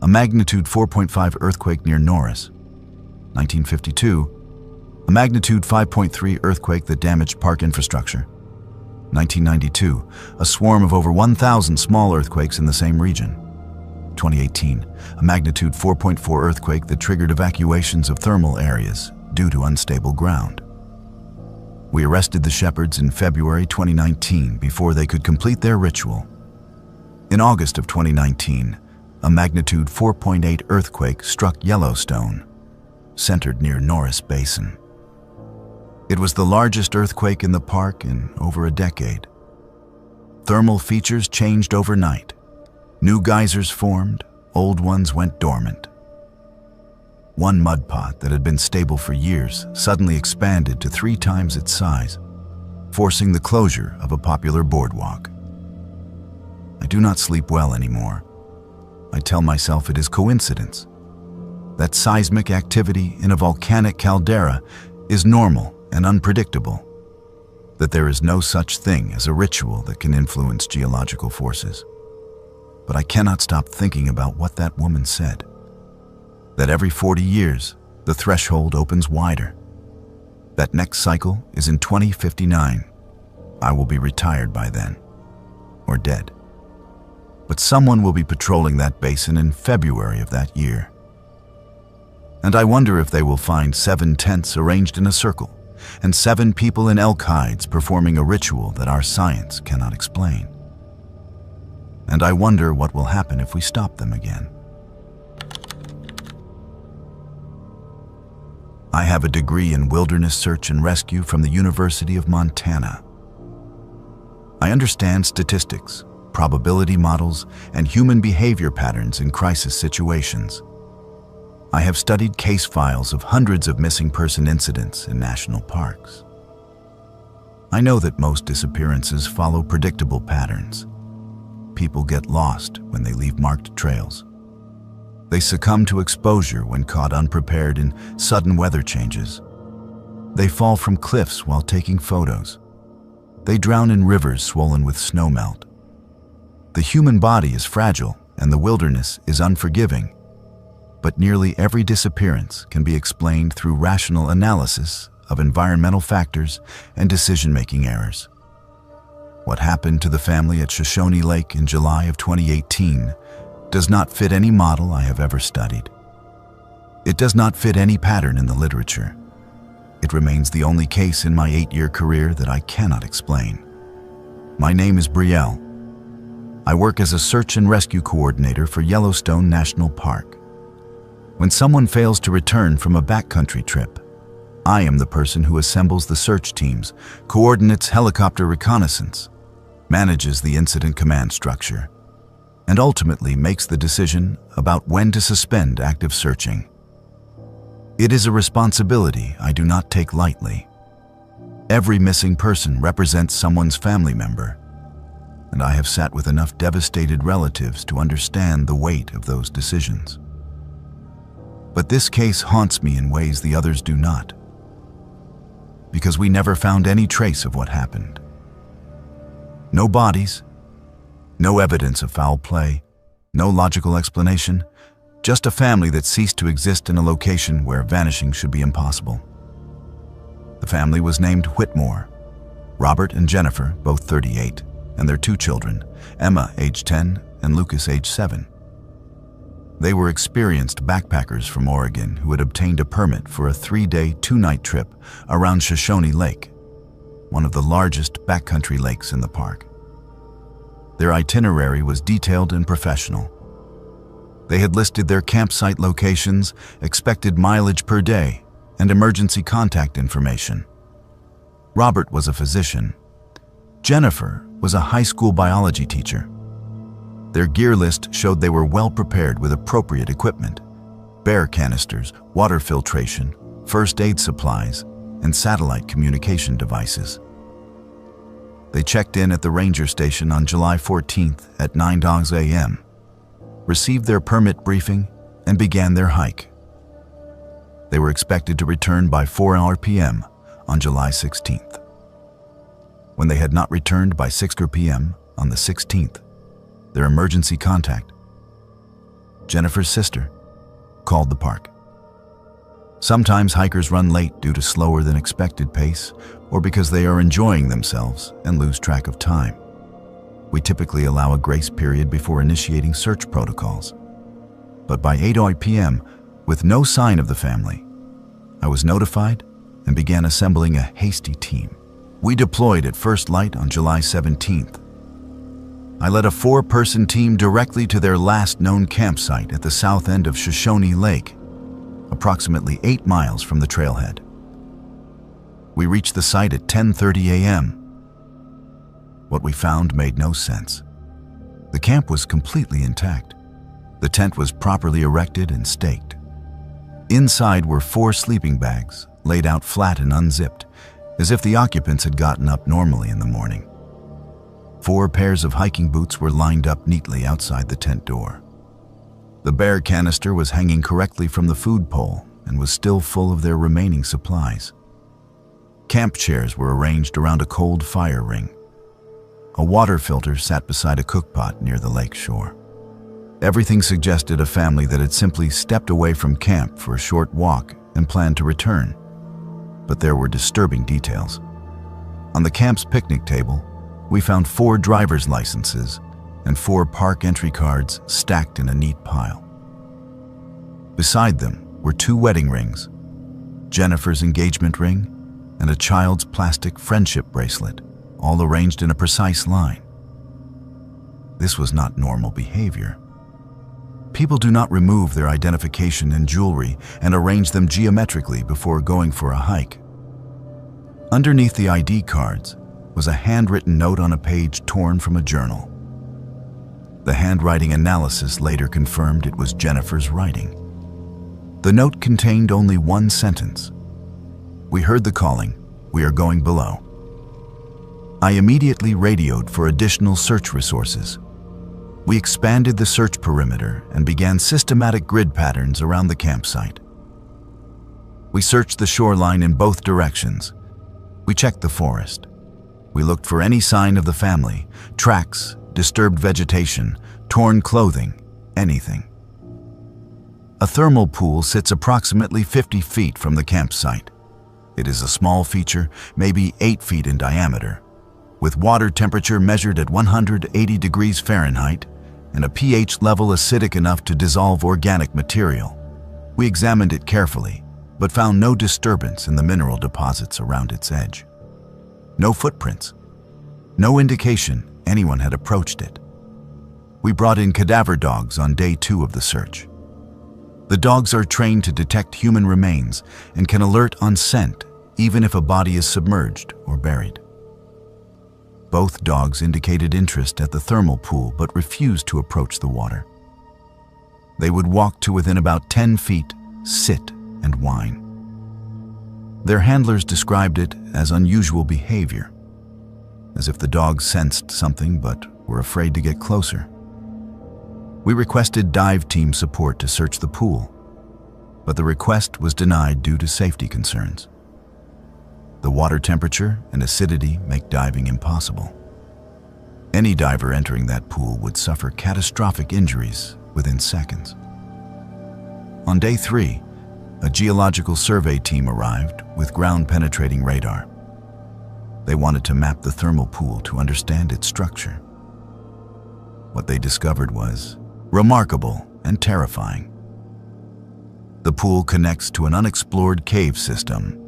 a magnitude 4.5 earthquake near Norris. 1952, a magnitude 5.3 earthquake that damaged park infrastructure. 1992, a swarm of over 1,000 small earthquakes in the same region. 2018, a magnitude 4.4 earthquake that triggered evacuations of thermal areas due to unstable ground. We arrested the shepherds in February 2019 before they could complete their ritual. In August of 2019, a magnitude 4.8 earthquake struck Yellowstone, centered near Norris Basin. It was the largest earthquake in the park in over a decade. Thermal features changed overnight. New geysers formed, old ones went dormant. One mud pot that had been stable for years suddenly expanded to 3 times its size, forcing the closure of a popular boardwalk. I do not sleep well anymore. I tell myself it is coincidence. That seismic activity in a volcanic caldera is normal and unpredictable, that there is no such thing as a ritual that can influence geological forces. But I cannot stop thinking about what that woman said, that every 40 years, the threshold opens wider. That next cycle is in 2059. I will be retired by then, or dead. But someone will be patrolling that basin in February of that year. And I wonder if they will find 7 tents arranged in a circle, and 7 people in elk hides performing a ritual that our science cannot explain. And I wonder what will happen if we stop them again. I have a degree in wilderness search and rescue from the University of Montana. I understand statistics, probability models, and human behavior patterns in crisis situations. I have studied case files of hundreds of missing person incidents in national parks. I know that most disappearances follow predictable patterns. People get lost when they leave marked trails. They succumb to exposure when caught unprepared in sudden weather changes. They fall from cliffs while taking photos. They drown in rivers swollen with snowmelt. The human body is fragile and the wilderness is unforgiving. But nearly every disappearance can be explained through rational analysis of environmental factors and decision-making errors. What happened to the family at Shoshone Lake in July of 2018 does not fit any model I have ever studied. It does not fit any pattern in the literature. It remains the only case in my 8-year career that I cannot explain. My name is Brielle. I work as a search and rescue coordinator for Yellowstone National Park. When someone fails to return from a backcountry trip, I am the person who assembles the search teams, coordinates helicopter reconnaissance, manages the incident command structure, and ultimately makes the decision about when to suspend active searching. It is a responsibility I do not take lightly. Every missing person represents someone's family member, and I have sat with enough devastated relatives to understand the weight of those decisions. But this case haunts me in ways the others do not, because we never found any trace of what happened. No bodies, no evidence of foul play, no logical explanation, just a family that ceased to exist in a location where vanishing should be impossible. The family was named Whitmore, Robert and Jennifer, both 38, and their 2 children, Emma, age 10, and Lucas, age 7. They were experienced backpackers from Oregon who had obtained a permit for a 3-day, 2-night trip around Shoshone Lake, one of the largest backcountry lakes in the park. Their itinerary was detailed and professional. They had listed their campsite locations, expected mileage per day, and emergency contact information. Robert was a physician. Jennifer was a high school biology teacher. Their gear list showed they were well prepared with appropriate equipment: bear canisters, water filtration, first aid supplies, and satellite communication devices. They checked in at the ranger station on July 14th at 9 a.m., received their permit briefing, and began their hike. They were expected to return by 4 p.m. on July 16th. When they had not returned by 6 p.m. on the 16th, their emergency contact, Jennifer's sister, called the park. Sometimes hikers run late due to slower than expected pace or because they are enjoying themselves and lose track of time. We typically allow a grace period before initiating search protocols. But by 8 p.m., with no sign of the family, I was notified and began assembling a hasty team. We deployed at first light on July 17th. I led a 4-person team directly to their last known campsite at the south end of Shoshone Lake, approximately 8 miles from the trailhead. We reached the site at 10:30 a.m. What we found made no sense. The camp was completely intact. The tent was properly erected and staked. Inside were 4 sleeping bags, laid out flat and unzipped, as if the occupants had gotten up normally in the morning. 4 pairs of hiking boots were lined up neatly outside the tent door. The bear canister was hanging correctly from the food pole and was still full of their remaining supplies. Camp chairs were arranged around a cold fire ring. A water filter sat beside a cookpot near the lake shore. Everything suggested a family that had simply stepped away from camp for a short walk and planned to return. But there were disturbing details. On the camp's picnic table, we found 4 driver's licenses and 4 park entry cards stacked in a neat pile. Beside them were 2 wedding rings, Jennifer's engagement ring, and a child's plastic friendship bracelet, all arranged in a precise line. This was not normal behavior. People do not remove their identification and jewelry and arrange them geometrically before going for a hike. Underneath the ID cards was a handwritten note on a page torn from a journal. The handwriting analysis later confirmed it was Jennifer's writing. The note contained only one sentence: "We heard the calling. We are going below." I immediately radioed for additional search resources. We expanded the search perimeter and began systematic grid patterns around the campsite. We searched the shoreline in both directions. We checked the forest. We looked for any sign of the family, tracks, disturbed vegetation, torn clothing, anything. A thermal pool sits approximately 50 feet from the campsite. It is a small feature, maybe 8 feet in diameter, with water temperature measured at 180 degrees Fahrenheit and a pH level acidic enough to dissolve organic material. We examined it carefully, but found no disturbance in the mineral deposits around its edge. No footprints. No indication anyone had approached it. We brought in cadaver dogs on day 2 of the search. The dogs are trained to detect human remains and can alert on scent even if a body is submerged or buried. Both dogs indicated interest at the thermal pool but refused to approach the water. They would walk to within about 10 feet, sit, and whine. Their handlers described it as unusual behavior, as if the dogs sensed something but were afraid to get closer. We requested dive team support to search the pool. but the request was denied due to safety concerns. The water temperature and acidity make diving impossible. Any diver entering that pool would suffer catastrophic injuries within seconds. On day 3, a geological survey team arrived with ground-penetrating radar. They wanted to map the thermal pool to understand its structure. What they discovered was remarkable and terrifying. The pool connects to an unexplored cave system.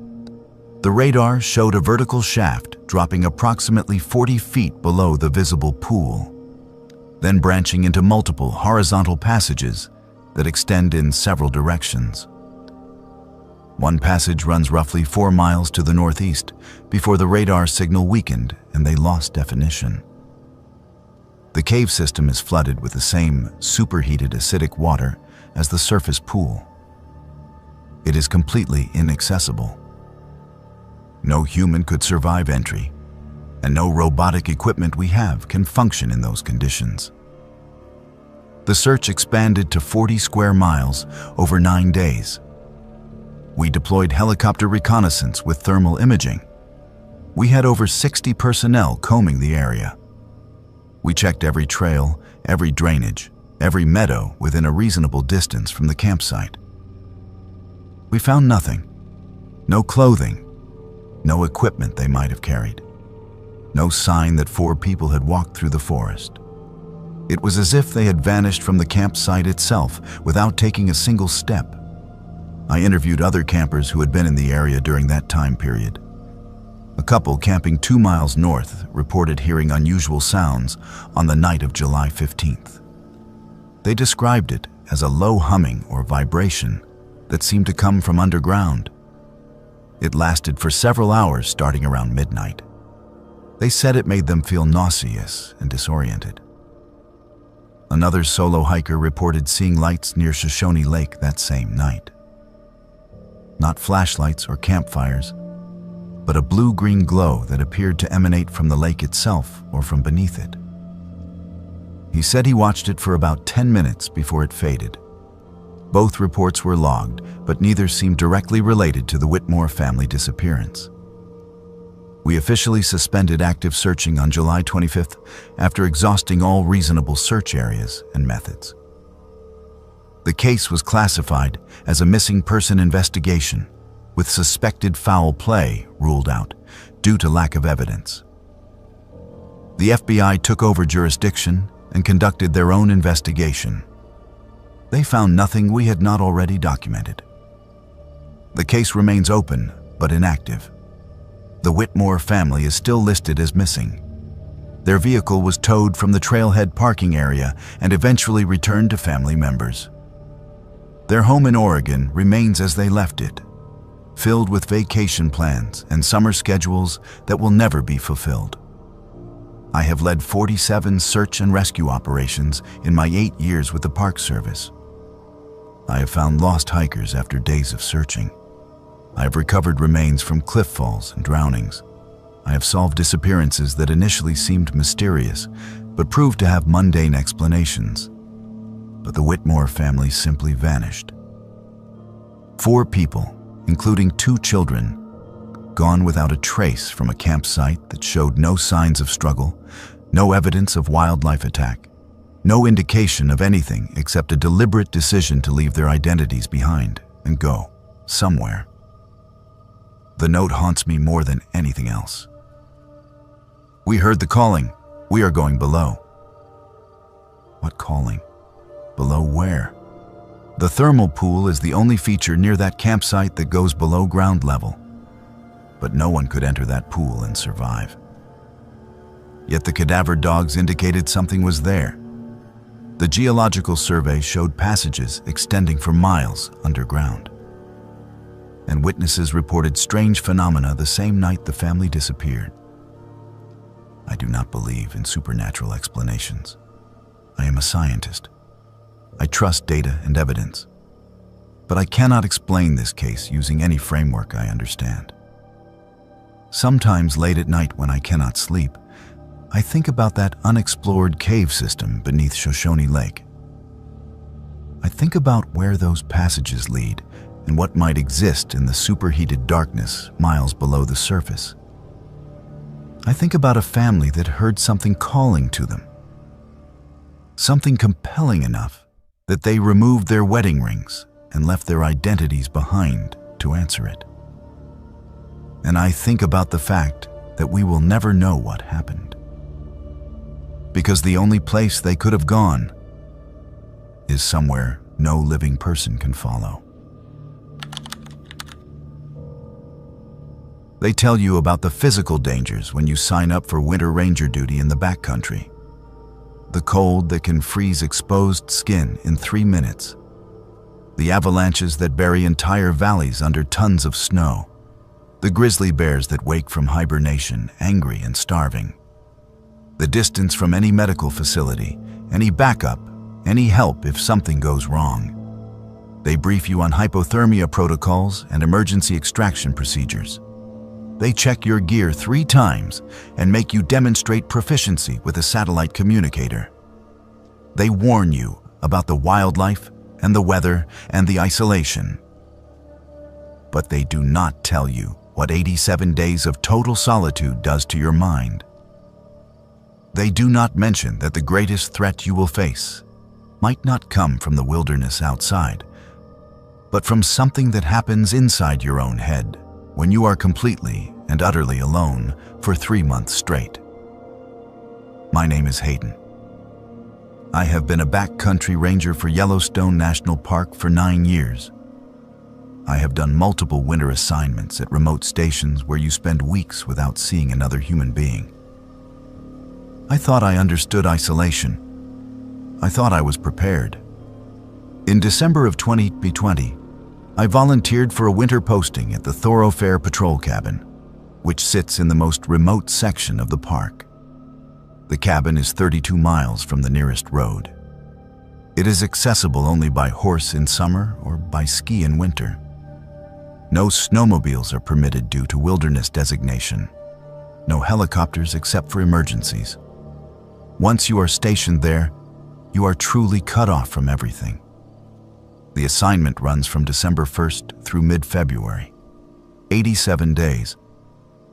The radar showed a vertical shaft dropping approximately 40 feet below the visible pool, then branching into multiple horizontal passages that extend in several directions. One passage runs roughly 4 miles to the northeast before the radar signal weakened and they lost definition. The cave system is flooded with the same superheated acidic water as the surface pool. It is completely inaccessible. No human could survive entry, and no robotic equipment we have can function in those conditions. The search expanded to 40 square miles over 9 days. We deployed helicopter reconnaissance with thermal imaging. We had over 60 personnel combing the area. We checked every trail, every drainage, every meadow within a reasonable distance from the campsite. We found nothing. No clothing, no equipment they might have carried, no sign that 4 people had walked through the forest. It was as if they had vanished from the campsite itself without taking a single step. I interviewed other campers who had been in the area during that time period. A couple camping 2 miles north reported hearing unusual sounds on the night of July 15th. They described it as a low humming or vibration that seemed to come from underground. It lasted for several hours starting around midnight. They said it made them feel nauseous and disoriented. Another solo hiker reported seeing lights near Shoshone Lake that same night. Not flashlights or campfires, but a blue-green glow that appeared to emanate from the lake itself or from beneath it. He said he watched it for about 10 minutes before it faded. Both reports were logged, but neither seemed directly related to the Whitmore family disappearance. We officially suspended active searching on July 25th after exhausting all reasonable search areas and methods. The case was classified as a missing person investigation, with suspected foul play ruled out due to lack of evidence. The FBI took over jurisdiction and conducted their own investigation. They found nothing we had not already documented. The case remains open but inactive. The Whitmore family is still listed as missing. Their vehicle was towed from the trailhead parking area and eventually returned to family members. Their home in Oregon remains as they left it, filled with vacation plans and summer schedules that will never be fulfilled. I have led 47 search and rescue operations in my 8 years with the Park Service. I have found lost hikers after days of searching. I have recovered remains from cliff falls and drownings. I have solved disappearances that initially seemed mysterious, but proved to have mundane explanations. But the Whitmore family simply vanished. 4 people, including 2 children, gone without a trace from a campsite that showed no signs of struggle, no evidence of wildlife attack, no indication of anything except a deliberate decision to leave their identities behind and go somewhere. The note haunts me more than anything else. We heard the calling. We are going below. What calling? Below where? The thermal pool is the only feature near that campsite that goes below ground level. But no one could enter that pool and survive. Yet the cadaver dogs indicated something was there. The geological survey showed passages extending for miles underground. And witnesses reported strange phenomena the same night the family disappeared. I do not believe in supernatural explanations. I am a scientist. I trust data and evidence. But I cannot explain this case using any framework I understand. Sometimes late at night when I cannot sleep, I think about that unexplored cave system beneath Shoshone Lake. I think about where those passages lead and what might exist in the superheated darkness miles below the surface. I think about a family that heard something calling to them, something compelling enough that they removed their wedding rings and left their identities behind to answer it. And I think about the fact that we will never know what happened, because the only place they could have gone is somewhere no living person can follow. They tell you about the physical dangers when you sign up for winter ranger duty in the backcountry. The cold that can freeze exposed skin in 3 minutes. The avalanches that bury entire valleys under tons of snow. The grizzly bears that wake from hibernation, angry and starving. The distance from any medical facility, any backup, any help if something goes wrong. They brief you on hypothermia protocols and emergency extraction procedures. They check your gear 3 times and make you demonstrate proficiency with a satellite communicator. They warn you about the wildlife and the weather and the isolation. But they do not tell you what 87 days of total solitude does to your mind. They do not mention that the greatest threat you will face might not come from the wilderness outside, but from something that happens inside your own head when you are completely and utterly alone for 3 months straight. My name is Hayden. I have been a backcountry ranger for Yellowstone National Park for 9 years. I have done multiple winter assignments at remote stations where you spend weeks without seeing another human being. I thought I understood isolation. I thought I was prepared. In December of 2020, I volunteered for a winter posting at the Thoroughfare Patrol Cabin, which sits in the most remote section of the park. The cabin is 32 miles from the nearest road. It is accessible only by horse in summer or by ski in winter. No snowmobiles are permitted due to wilderness designation. No helicopters except for emergencies. Once you are stationed there, you are truly cut off from everything. The assignment runs from December 1st through mid-February. 87 days.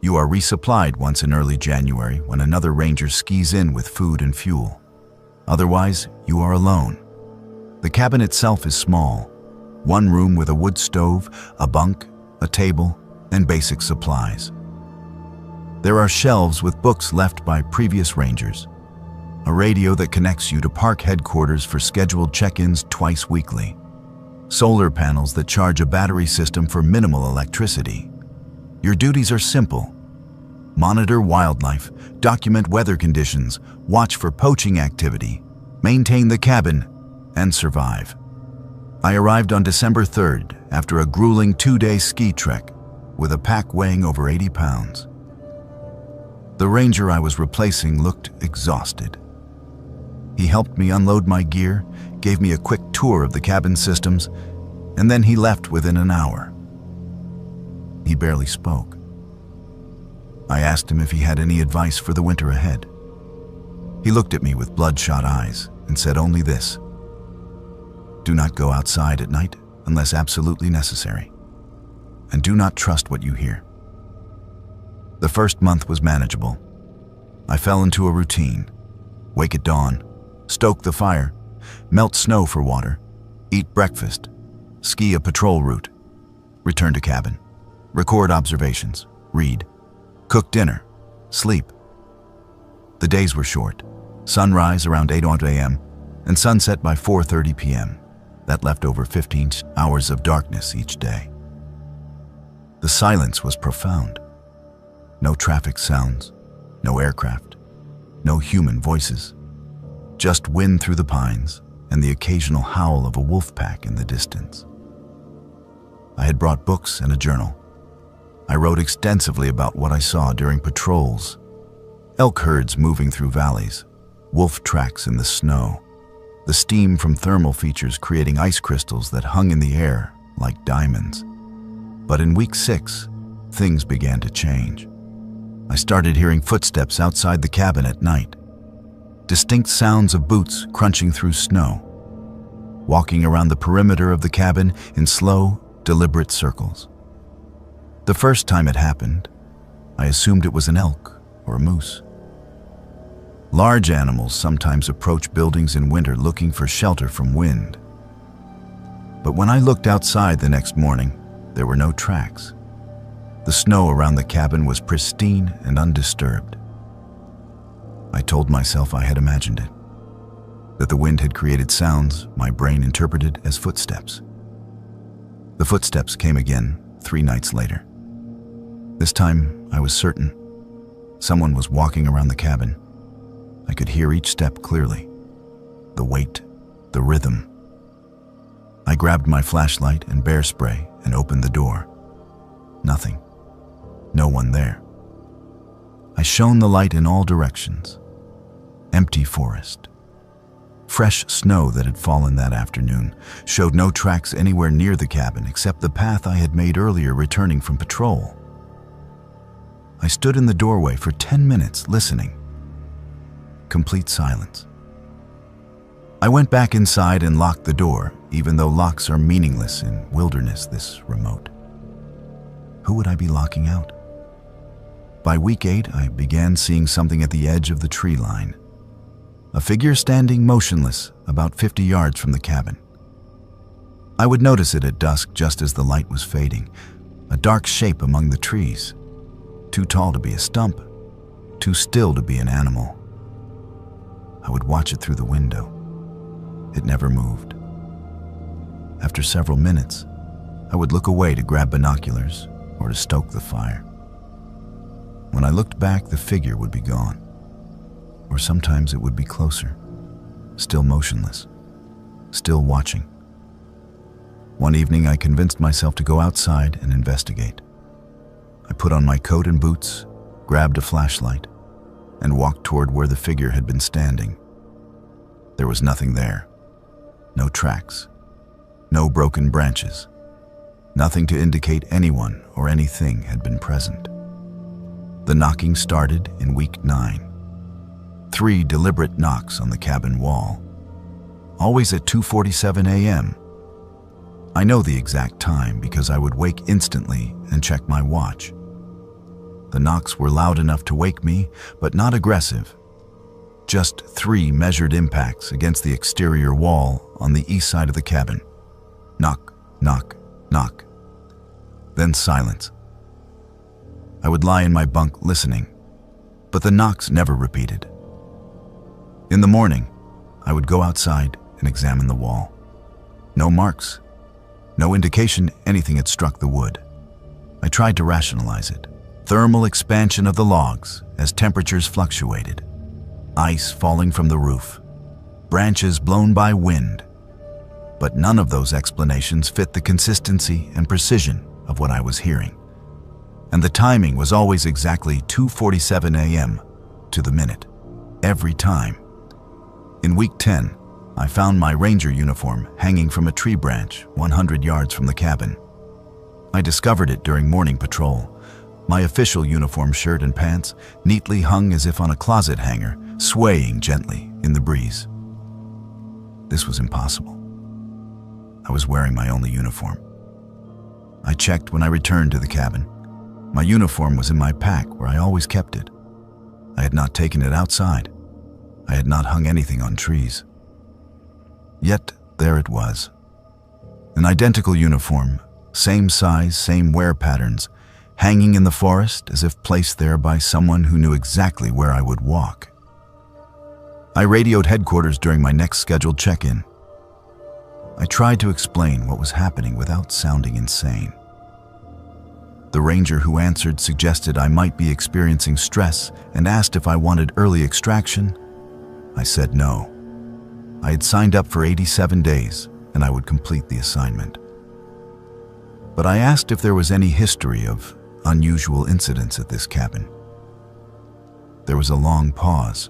You are resupplied once in early January when another ranger skis in with food and fuel. Otherwise, you are alone. The cabin itself is small. 1 room with a wood stove, a bunk, a table, and basic supplies. There are shelves with books left by previous rangers. A radio that connects you to park headquarters for scheduled check-ins twice weekly. Solar panels that charge a battery system for minimal electricity. Your duties are simple. Monitor wildlife, document weather conditions, watch for poaching activity, maintain the cabin, and survive. I arrived on December 3rd after a grueling 2-day ski trek with a pack weighing over 80 pounds. The ranger I was replacing looked exhausted. He helped me unload my gear, gave me a quick tour of the cabin systems, and then he left within an hour. He barely spoke. I asked him if he had any advice for the winter ahead. He looked at me with bloodshot eyes and said only this: "Do not go outside at night unless absolutely necessary, and do not trust what you hear." The first month was manageable. I fell into a routine: wake at dawn, stoke the fire, melt snow for water, eat breakfast, ski a patrol route, return to cabin, record observations, read, cook dinner, sleep. The days were short: sunrise around 8 a.m. and sunset by 4:30 p.m. That left over 15 hours of darkness each day. The silence was profound. No traffic sounds, no aircraft, no human voices. Just wind through the pines and the occasional howl of a wolf pack in the distance. I had brought books and a journal. I wrote extensively about what I saw during patrols: elk herds moving through valleys, wolf tracks in the snow, the steam from thermal features creating ice crystals that hung in the air like diamonds. But in week 6, things began to change. I started hearing footsteps outside the cabin at night, distinct sounds of boots crunching through snow. walking around the perimeter of the cabin in slow, deliberate circles. The first time it happened, I assumed it was an elk or a moose. Large animals sometimes approach buildings in winter looking for shelter from wind. But when I looked outside the next morning, there were no tracks. The snow around the cabin was pristine and undisturbed. I told myself I had imagined it, that the wind had created sounds my brain interpreted as footsteps. The footsteps came again 3 nights later. This time, I was certain. Someone was walking around the cabin. I could hear each step clearly. The weight, the rhythm. I grabbed my flashlight and bear spray and opened the door. Nothing. No one there. I shone the light in all directions. Empty forest. Fresh snow that had fallen that afternoon showed no tracks anywhere near the cabin except the path I had made earlier returning from patrol. I stood in the doorway for 10 minutes listening. Complete silence. I went back inside and locked the door, even though locks are meaningless in wilderness this remote. Who would I be locking out? By week 8, I began seeing something at the edge of the tree line. A figure standing motionless about 50 yards from the cabin. I would notice it at dusk just as the light was fading, a dark shape among the trees. Too tall to be a stump, too still to be an animal. I would watch it through the window. It never moved. After several minutes, I would look away to grab binoculars or to stoke the fire. When I looked back, the figure would be gone. Or sometimes it would be closer, still motionless, still watching. One evening, I convinced myself to go outside and investigate. I put on my coat and boots, grabbed a flashlight, and walked toward where the figure had been standing. There was nothing there. No tracks. No broken branches. Nothing to indicate anyone or anything had been present. The knocking started in week 9. 3 deliberate knocks on the cabin wall. Always at 2:47 a.m. I know the exact time because I would wake instantly and check my watch. The knocks were loud enough to wake me, but not aggressive. Just 3 measured impacts against the exterior wall on the east side of the cabin. Knock, knock, knock. Then silence. I would lie in my bunk listening, but the knocks never repeated. In the morning, I would go outside and examine the wall. No marks, no indication anything had struck the wood. I tried to rationalize it. Thermal expansion of the logs as temperatures fluctuated. Ice falling from the roof. Branches blown by wind. But none of those explanations fit the consistency and precision of what I was hearing. And the timing was always exactly 2:47 a.m. to the minute, every time. In week 10, I found my ranger uniform hanging from a tree branch 100 yards from the cabin. I discovered it during morning patrol. My official uniform shirt and pants neatly hung as if on a closet hanger, swaying gently in the breeze. This was impossible. I was wearing my only uniform. I checked when I returned to the cabin. My uniform was in my pack where I always kept it. I had not taken it outside. I had not hung anything on trees. Yet there it was. An identical uniform, same size, same wear patterns, hanging in the forest as if placed there by someone who knew exactly where I would walk. I radioed headquarters during my next scheduled check-in. I tried to explain what was happening without sounding insane. The ranger who answered suggested I might be experiencing stress and asked if I wanted early extraction. I said no. I had signed up for 87 days and I would complete the assignment. But I asked if there was any history of unusual incidents at this cabin. There was a long pause.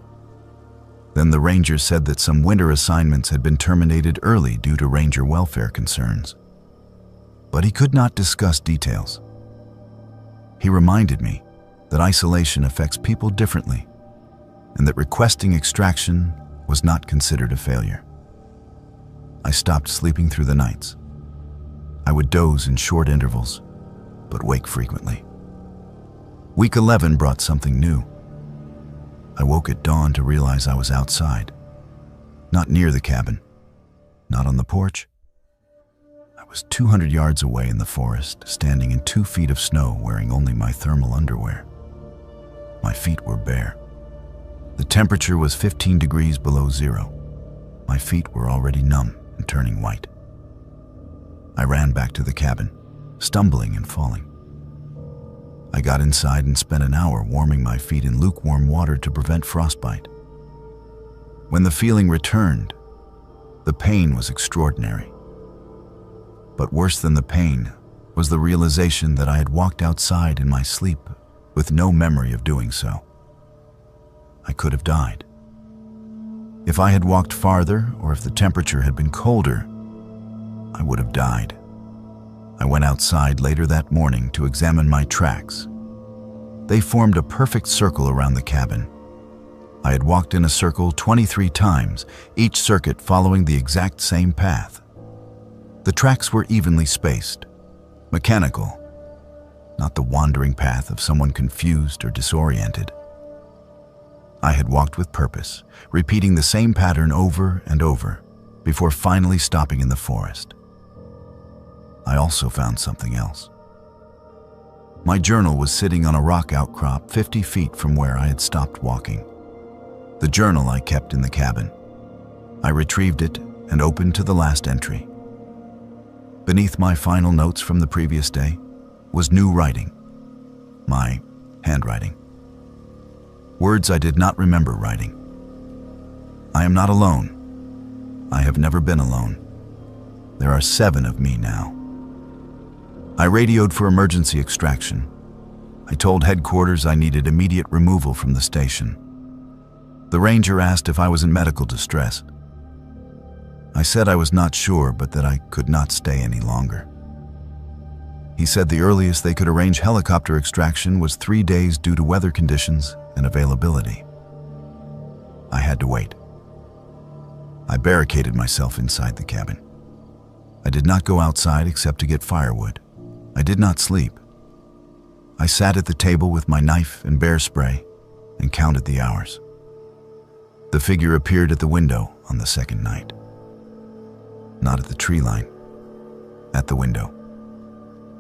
Then the ranger said that some winter assignments had been terminated early due to ranger welfare concerns. But he could not discuss details. He reminded me that isolation affects people differently and that requesting extraction was not considered a failure. I stopped sleeping through the nights. I would doze in short intervals, but wake frequently. Week 11 brought something new. I woke at dawn to realize I was outside, not near the cabin, not on the porch. I was 200 yards away in the forest, standing in 2 feet of snow, wearing only my thermal underwear. My feet were bare. The temperature was 15 degrees below zero. My feet were already numb and turning white. I ran back to the cabin, stumbling and falling. I got inside and spent an hour warming my feet in lukewarm water to prevent frostbite. When the feeling returned, the pain was extraordinary. But worse than the pain was the realization that I had walked outside in my sleep with no memory of doing so. I could have died. If I had walked farther, or if the temperature had been colder, I would have died. I went outside later that morning to examine my tracks. They formed a perfect circle around the cabin. I had walked in a circle 23 times, each circuit following the exact same path. The tracks were evenly spaced, mechanical, not the wandering path of someone confused or disoriented. I had walked with purpose, repeating the same pattern over and over, before finally stopping in the forest. I also found something else. My journal was sitting on a rock outcrop 50 feet from where I had stopped walking. The journal I kept in the cabin. I retrieved it and opened to the last entry. Beneath my final notes from the previous day was new writing, my handwriting. Words I did not remember writing. I am not alone. I have never been alone. There are 7 of me now. I radioed for emergency extraction. I told headquarters I needed immediate removal from the station. The ranger asked if I was in medical distress. I said I was not sure, but that I could not stay any longer. He said the earliest they could arrange helicopter extraction was 3 days due to weather conditions and availability. I had to wait. I barricaded myself inside the cabin. I did not go outside except to get firewood. I did not sleep. I sat at the table with my knife and bear spray and counted the hours. The figure appeared at the window on the second night. Not at the tree line, at the window.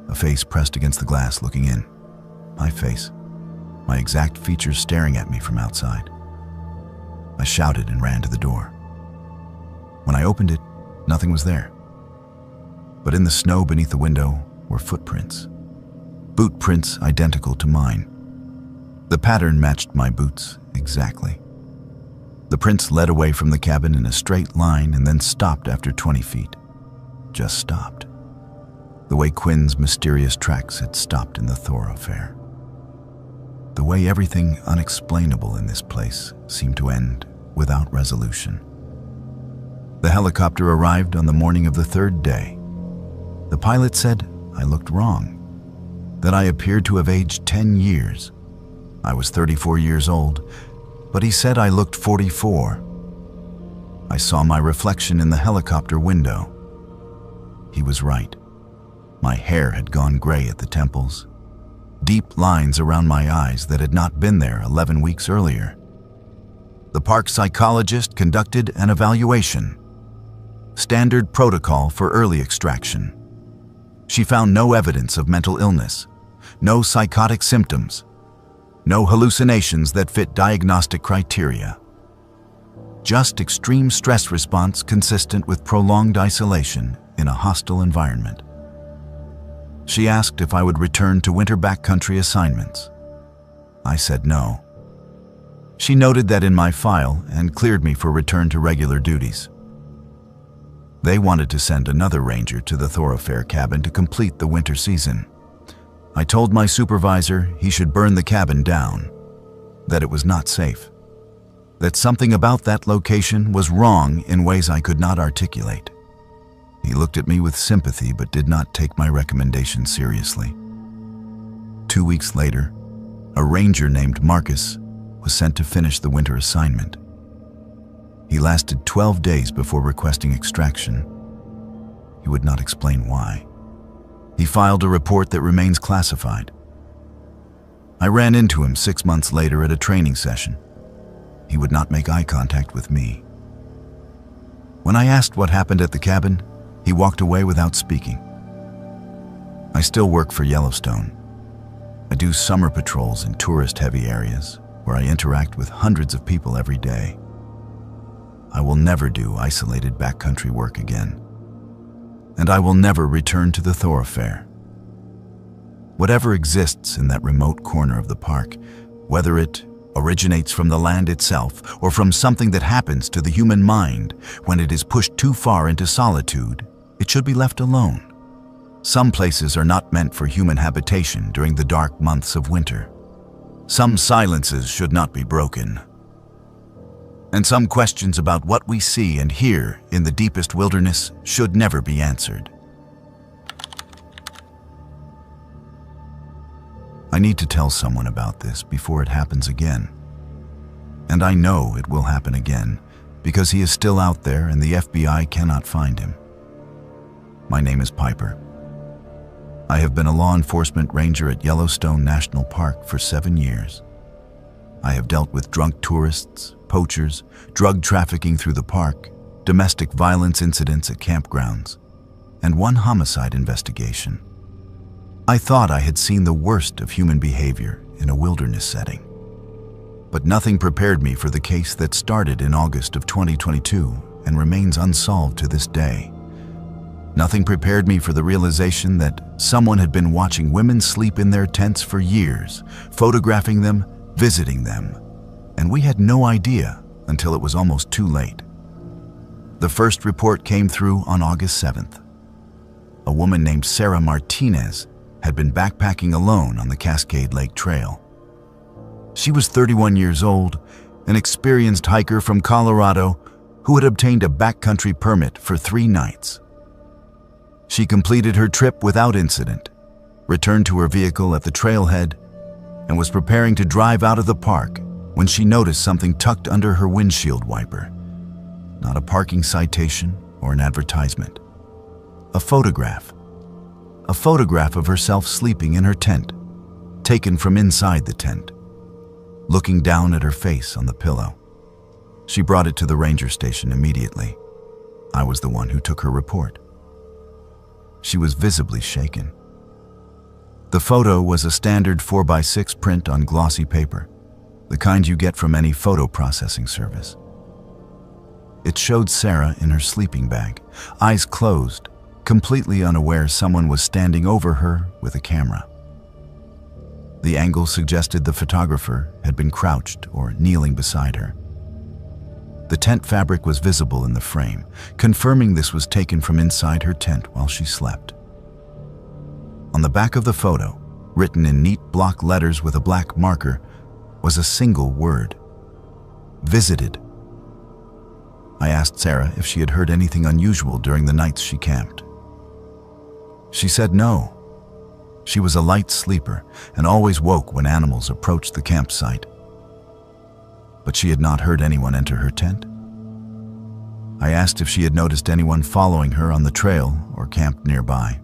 A face pressed against the glass looking in. My face, my exact features staring at me from outside. I shouted and ran to the door. When I opened it, nothing was there. But in the snow beneath the window were footprints. Boot prints identical to mine. The pattern matched my boots exactly. The prints led away from the cabin in a straight line and then stopped after 20 feet. Just stopped. The way Quinn's mysterious tracks had stopped in the thoroughfare. The way everything unexplainable in this place seemed to end without resolution. The helicopter arrived on the morning of the 3rd day. The pilot said I looked wrong, that I appeared to have aged 10 years. I was 34 years old, but he said I looked 44. I saw my reflection in the helicopter window. He was right. My hair had gone gray at the temples, deep lines around my eyes that had not been there 11 weeks earlier. The park psychologist conducted an evaluation. Standard protocol for early extraction. She found no evidence of mental illness, no psychotic symptoms, no hallucinations that fit diagnostic criteria. Just extreme stress response consistent with prolonged isolation in a hostile environment. She asked if I would return to winter backcountry assignments. I said no. She noted that in my file and cleared me for return to regular duties. They wanted to send another ranger to the thoroughfare cabin to complete the winter season. I told my supervisor he should burn the cabin down, that it was not safe, that something about that location was wrong in ways I could not articulate. He looked at me with sympathy but did not take my recommendation seriously. 2 weeks later, a ranger named Marcus was sent to finish the winter assignment. He lasted 12 days before requesting extraction. He would not explain why. He filed a report that remains classified. I ran into him 6 months later at a training session. He would not make eye contact with me. When I asked what happened at the cabin, he walked away without speaking. I still work for Yellowstone. I do summer patrols in tourist-heavy areas where I interact with hundreds of people every day. I will never do isolated backcountry work again. And I will never return to the thoroughfare. Whatever exists in that remote corner of the park, whether it originates from the land itself or from something that happens to the human mind when it is pushed too far into solitude, it should be left alone. Some places are not meant for human habitation during the dark months of winter. Some silences should not be broken. And some questions about what we see and hear in the deepest wilderness should never be answered. I need to tell someone about this before it happens again. And I know it will happen again because he is still out there and the FBI cannot find him. My name is Piper. I have been a law enforcement ranger at Yellowstone National Park for 7 years. I have dealt with drunk tourists, poachers, drug trafficking through the park, domestic violence incidents at campgrounds, and one homicide investigation. I thought I had seen the worst of human behavior in a wilderness setting. But nothing prepared me for the case that started in August of 2022 and remains unsolved to this day. Nothing prepared me for the realization that someone had been watching women sleep in their tents for years, photographing them, visiting them, and we had no idea until it was almost too late. The first report came through on August 7th. A woman named Sarah Martinez had been backpacking alone on the Cascade Lake Trail. She was 31 years old, an experienced hiker from Colorado who had obtained a backcountry permit for 3 nights. She completed her trip without incident, returned to her vehicle at the trailhead, and was preparing to drive out of the park when she noticed something tucked under her windshield wiper. Not a parking citation or an advertisement. A photograph. A photograph of herself sleeping in her tent, taken from inside the tent, looking down at her face on the pillow. She brought it to the ranger station immediately. I was the one who took her report. She was visibly shaken. The photo was a standard 4x6 print on glossy paper, the kind you get from any photo processing service. It showed Sarah in her sleeping bag, eyes closed, completely unaware someone was standing over her with a camera. The angle suggested the photographer had been crouched or kneeling beside her. The tent fabric was visible in the frame, confirming this was taken from inside her tent while she slept. On the back of the photo, written in neat block letters with a black marker, was a single word: visited. I asked Sarah if she had heard anything unusual during the nights she camped. She said no. She was a light sleeper and always woke when animals approached the campsite. But she had not heard anyone enter her tent. I asked if she had noticed anyone following her on the trail or camped nearby.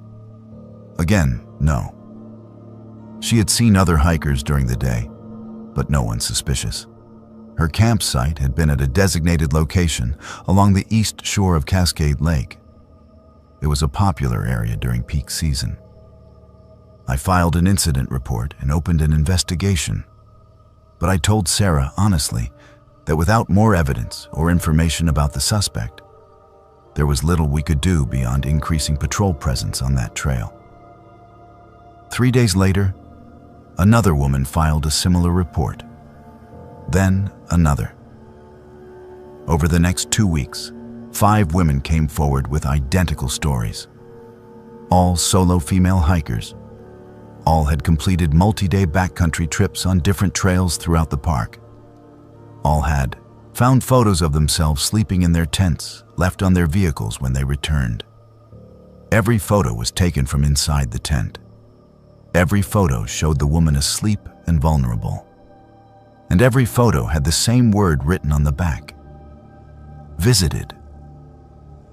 Again, no. She had seen other hikers during the day, but no one suspicious. Her campsite had been at a designated location along the east shore of Cascade Lake. It was a popular area during peak season. I filed an incident report and opened an investigation. But I told Sarah honestly that without more evidence or information about the suspect, there was little we could do beyond increasing patrol presence on that trail. 3 days later, another woman filed a similar report. Then another. Over the next 2 weeks, 5 women came forward with identical stories. All solo female hikers. All had completed multi-day backcountry trips on different trails throughout the park. All had found photos of themselves sleeping in their tents, left on their vehicles when they returned. Every photo was taken from inside the tent. Every photo showed the woman asleep and vulnerable. And every photo had the same word written on the back: visited.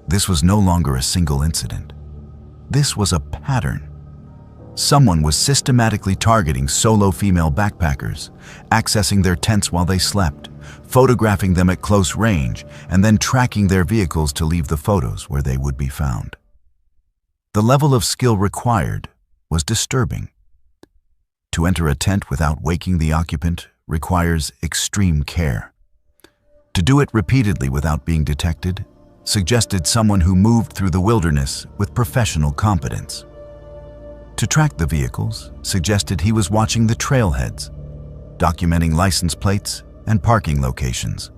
This was no longer a single incident. This was a pattern. Someone was systematically targeting solo female backpackers, accessing their tents while they slept, photographing them at close range, and then tracking their vehicles to leave the photos where they would be found. The level of skill required was disturbing. To enter a tent without waking the occupant requires extreme care. To do it repeatedly without being detected suggested someone who moved through the wilderness with professional competence. To track the vehicles suggested he was watching the trailheads, documenting license plates and parking locations.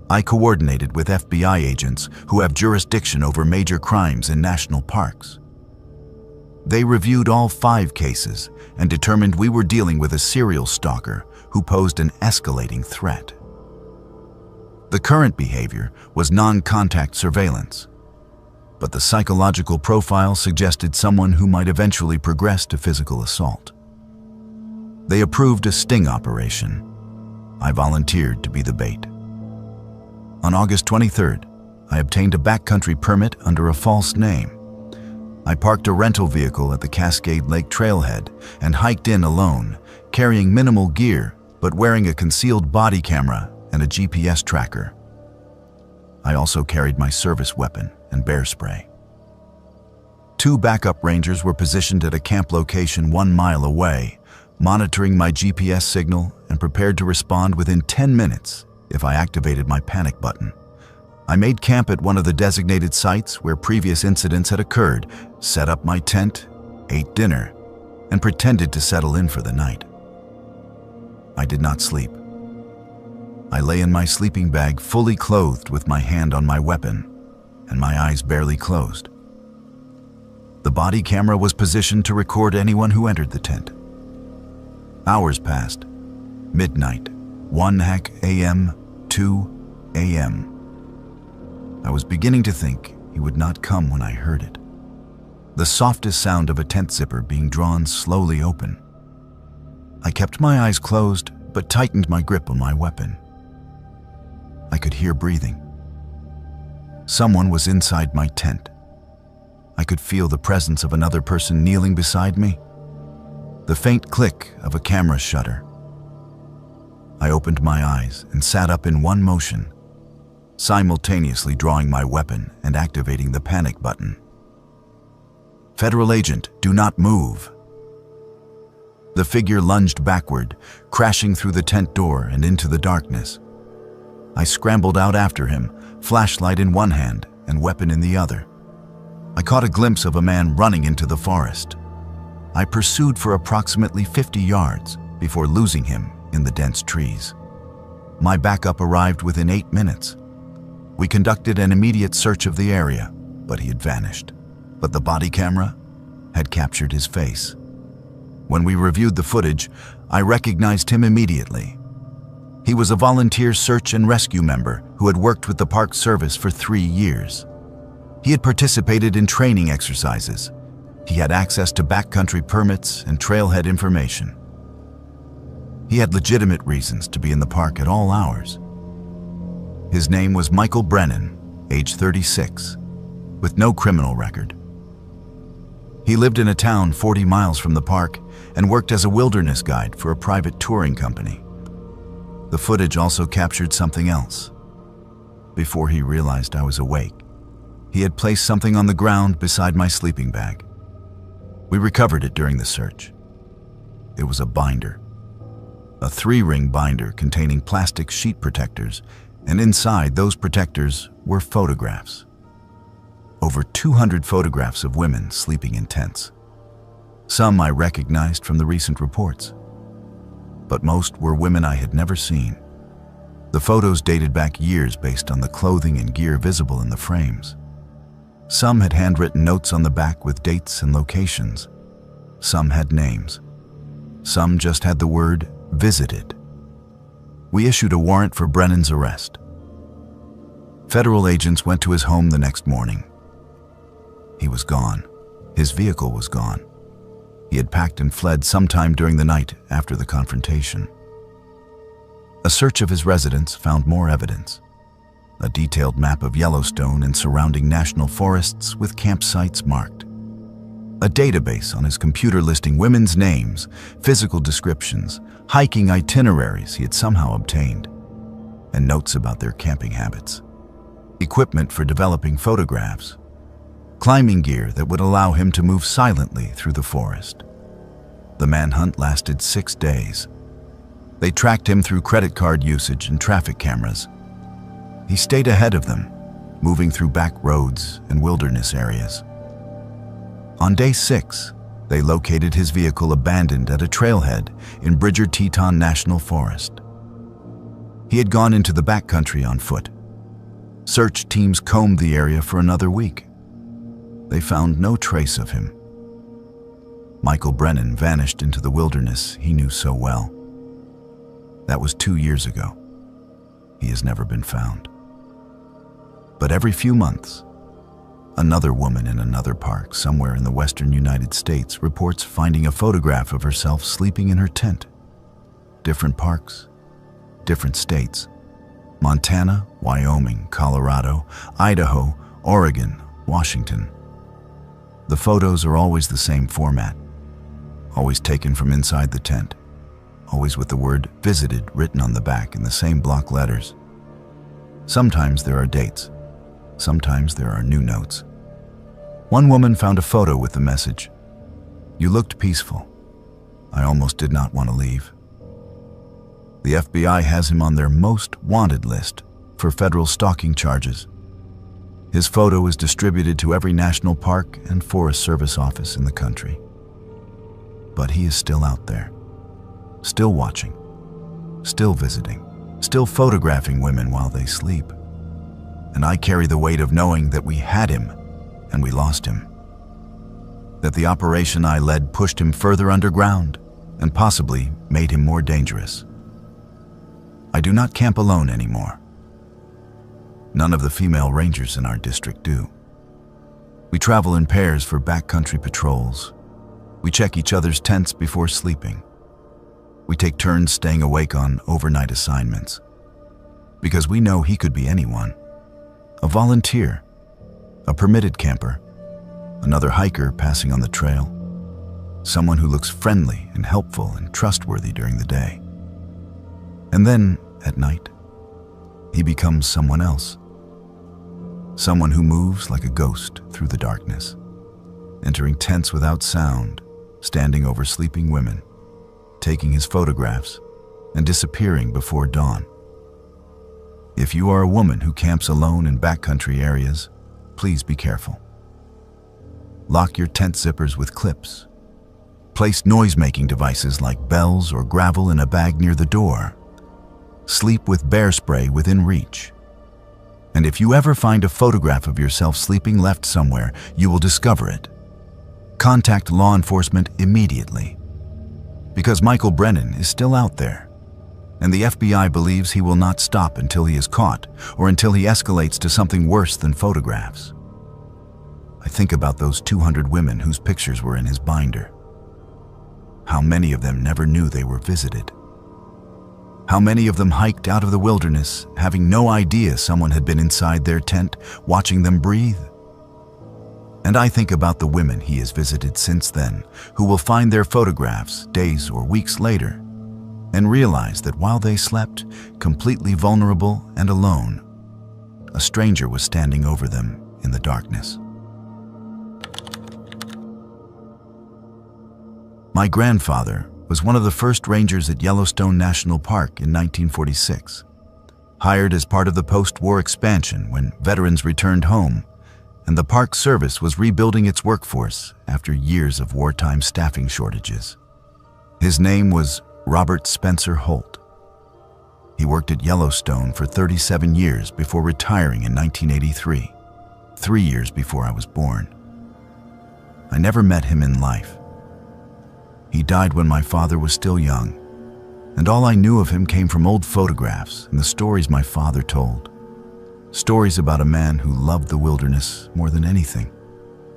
I coordinated with FBI agents who have jurisdiction over major crimes in national parks. They reviewed all 5 cases and determined we were dealing with a serial stalker who posed an escalating threat. The current behavior was non-contact surveillance, but the psychological profile suggested someone who might eventually progress to physical assault. They approved a sting operation. I volunteered to be the bait. On August 23rd, I obtained a backcountry permit under a false name. I parked a rental vehicle at the Cascade Lake trailhead and hiked in alone, carrying minimal gear but wearing a concealed body camera and a GPS tracker. I also carried my service weapon and bear spray. 2 backup rangers were positioned at a camp location 1 mile away, monitoring my GPS signal and prepared to respond within 10 minutes if I activated my panic button. I made camp at one of the designated sites where previous incidents had occurred, set up my tent, ate dinner, and pretended to settle in for the night. I did not sleep. I lay in my sleeping bag fully clothed with my hand on my weapon and my eyes barely closed. The body camera was positioned to record anyone who entered the tent. Hours passed. Midnight, 1 a.m., 2 a.m. I was beginning to think he would not come when I heard it. The softest sound of a tent zipper being drawn slowly open. I kept my eyes closed but tightened my grip on my weapon. I could hear breathing. Someone was inside my tent. I could feel the presence of another person kneeling beside me. The faint click of a camera shutter. I opened my eyes and sat up in one motion, simultaneously drawing my weapon and activating the panic button. "Federal agent, do not move." The figure lunged backward, crashing through the tent door and into the darkness. I scrambled out after him, flashlight in one hand and weapon in the other. I caught a glimpse of a man running into the forest. I pursued for approximately 50 yards before losing him in the dense trees. My backup arrived within 8 minutes. We conducted an immediate search of the area, but he had vanished. But the body camera had captured his face. When we reviewed the footage, I recognized him immediately. He was a volunteer search and rescue member who had worked with the Park Service for 3 years. He had participated in training exercises. He had access to backcountry permits and trailhead information. He had legitimate reasons to be in the park at all hours. His name was Michael Brennan, age 36, with no criminal record. He lived in a town 40 miles from the park and worked as a wilderness guide for a private touring company. The footage also captured something else. Before he realized I was awake, he had placed something on the ground beside my sleeping bag. We recovered it during the search. It was a binder. A 3-ring binder containing plastic sheet protectors, and inside those protectors were photographs. Over 200 photographs of women sleeping in tents. Some I recognized from the recent reports, but most were women I had never seen. The photos dated back years based on the clothing and gear visible in the frames. Some had handwritten notes on the back with dates and locations. Some had names. Some just had the word "visited." We issued a warrant for Brennan's arrest. Federal agents went to his home the next morning. He was gone. His vehicle was gone. He had packed and fled sometime during the night after the confrontation. A search of his residence found more evidence. a detailed map of Yellowstone and surrounding national forests with campsites marked. A database on his computer listing women's names, physical descriptions, hiking itineraries he had somehow obtained, and notes about their camping habits. Equipment for developing photographs, climbing gear that would allow him to move silently through the forest. The manhunt lasted 6 days. They tracked him through credit card usage and traffic cameras. He stayed ahead of them, moving through back roads and wilderness areas. On day 6, they located his vehicle abandoned at a trailhead in Bridger-Teton National Forest. He had gone into the backcountry on foot. Search teams combed the area for another week. They found no trace of him. Michael Brennan vanished into the wilderness he knew so well. That was 2 years ago. He has never been found. But every few months, another woman in another park somewhere in the western United States reports finding a photograph of herself sleeping in her tent. Different parks, different states: Montana, Wyoming, Colorado, Idaho, Oregon, Washington. The photos are always the same format, always taken from inside the tent, always with the word "visited" written on the back in the same block letters. Sometimes there are dates, sometimes there are new notes. One woman found a photo with the message, "You looked peaceful. I almost did not want to leave." The FBI has him on their most wanted list for federal stalking charges. His photo is distributed to every national park and Forest Service office in the country. But he is still out there, still watching, still visiting, still photographing women while they sleep. And I carry the weight of knowing that we had him and we lost him. That the operation I led pushed him further underground and possibly made him more dangerous. I do not camp alone anymore. None of the female rangers in our district do. We travel in pairs for backcountry patrols. We check each other's tents before sleeping. We take turns staying awake on overnight assignments. Because we know he could be anyone. A volunteer, a permitted camper, another hiker passing on the trail, someone who looks friendly and helpful and trustworthy during the day. And then, at night, he becomes someone else. Someone who moves like a ghost through the darkness, entering tents without sound, standing over sleeping women, taking his photographs, and disappearing before dawn. If you are a woman who camps alone in backcountry areas, please be careful. Lock your tent zippers with clips. Place noise-making devices like bells or gravel in a bag near the door. Sleep with bear spray within reach. And if you ever find a photograph of yourself sleeping left somewhere, you will discover it. Contact law enforcement immediately. Because Michael Brennan is still out there, and the FBI believes he will not stop until he is caught or until he escalates to something worse than photographs. I think about those 200 women whose pictures were in his binder. How many of them never knew they were visited? How many of them hiked out of the wilderness, having no idea someone had been inside their tent, watching them breathe? And I think about the women he has visited since then, who will find their photographs days or weeks later, and realize that while they slept, completely vulnerable and alone, a stranger was standing over them in the darkness. My grandfather was one of the first rangers at Yellowstone National Park in 1946, hired as part of the post-war expansion when veterans returned home, and the Park Service was rebuilding its workforce after years of wartime staffing shortages. His name was Robert Spencer Holt. He worked at Yellowstone for 37 years before retiring in 1983, 3 years before I was born. I never met him in life. He died when my father was still young, and all I knew of him came from old photographs and the stories my father told. Stories about a man who loved the wilderness more than anything,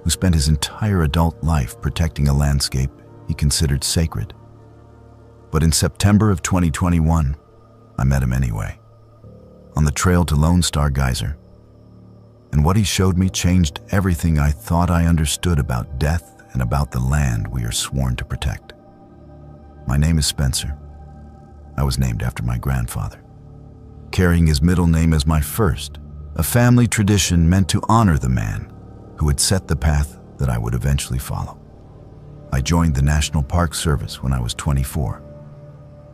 who spent his entire adult life protecting a landscape he considered sacred. But in September of 2021, I met him anyway. on the trail to Lone Star Geyser. And what he showed me changed everything I thought I understood about death and about the land we are sworn to protect. My name is Spencer. I was named after my grandfather, carrying his middle name as my first, a family tradition meant to honor the man who had set the path that I would eventually follow. I joined the National Park Service when I was 24,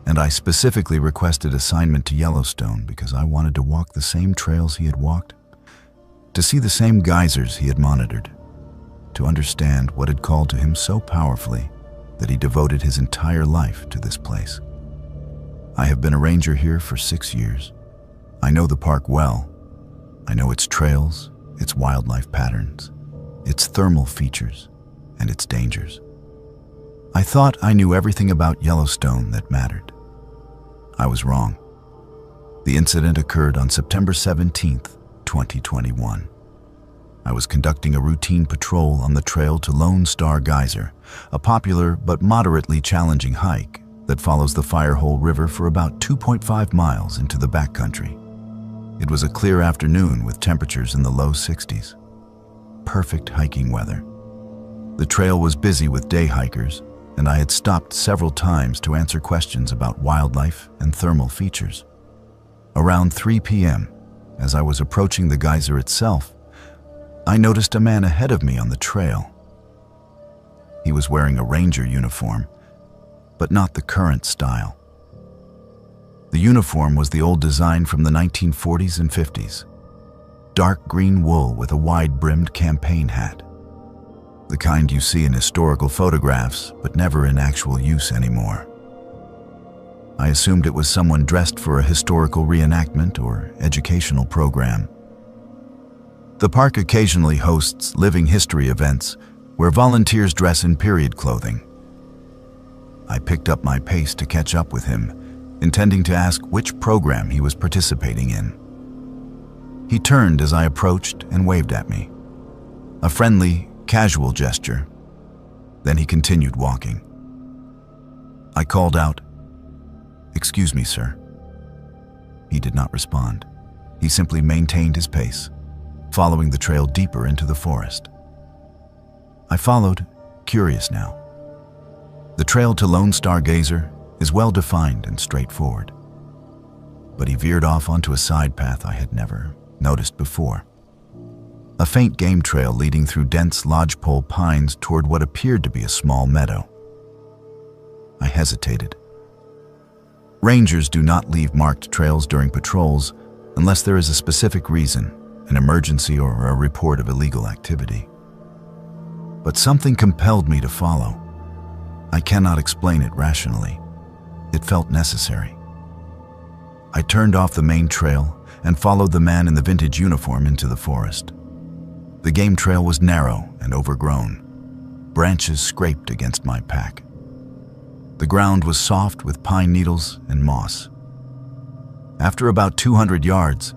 and I specifically requested assignment to Yellowstone because I wanted to walk the same trails he had walked, to see the same geysers he had monitored, to understand what had called to him so powerfully that he devoted his entire life to this place. I have been a ranger here for 6 years. I know the park well. I know its trails, its wildlife patterns, its thermal features, and its dangers. I thought I knew everything about Yellowstone that mattered. I was wrong. The incident occurred on September 17th, 2021. I was conducting a routine patrol on the trail to Lone Star Geyser, a popular but moderately challenging hike that follows the Firehole River for about 2.5 miles into the backcountry. It was a clear afternoon with temperatures in the low 60s. Perfect hiking weather. The trail was busy with day hikers, and I had stopped several times to answer questions about wildlife and thermal features. Around 3 p.m., as I was approaching the geyser itself, I noticed a man ahead of me on the trail. He was wearing a ranger uniform, but not the current style. The uniform was the old design from the 1940s and 50s. Dark green wool with a wide-brimmed campaign hat. The kind you see in historical photographs, but never in actual use anymore. I assumed it was someone dressed for a historical reenactment or educational program. The park occasionally hosts living history events where volunteers dress in period clothing. I picked up my pace to catch up with him, intending to ask which program he was participating in. He turned as I approached and waved at me. A friendly, casual gesture. Then he continued walking. I called out, "Excuse me, sir." He did not respond. He simply maintained his pace, following the trail deeper into the forest. I followed, curious now. The trail to Lone Star Geyser is well defined and straightforward, but he veered off onto a side path I had never noticed before. A faint game trail leading through dense lodgepole pines toward what appeared to be a small meadow. I hesitated. Rangers do not leave marked trails during patrols unless there is a specific reason, an emergency or a report of illegal activity. But something compelled me to follow. I cannot explain it rationally. It felt necessary. I turned off the main trail and followed the man in the vintage uniform into the forest. The game trail was narrow and overgrown. Branches scraped against my pack. The ground was soft with pine needles and moss. After about 200 yards,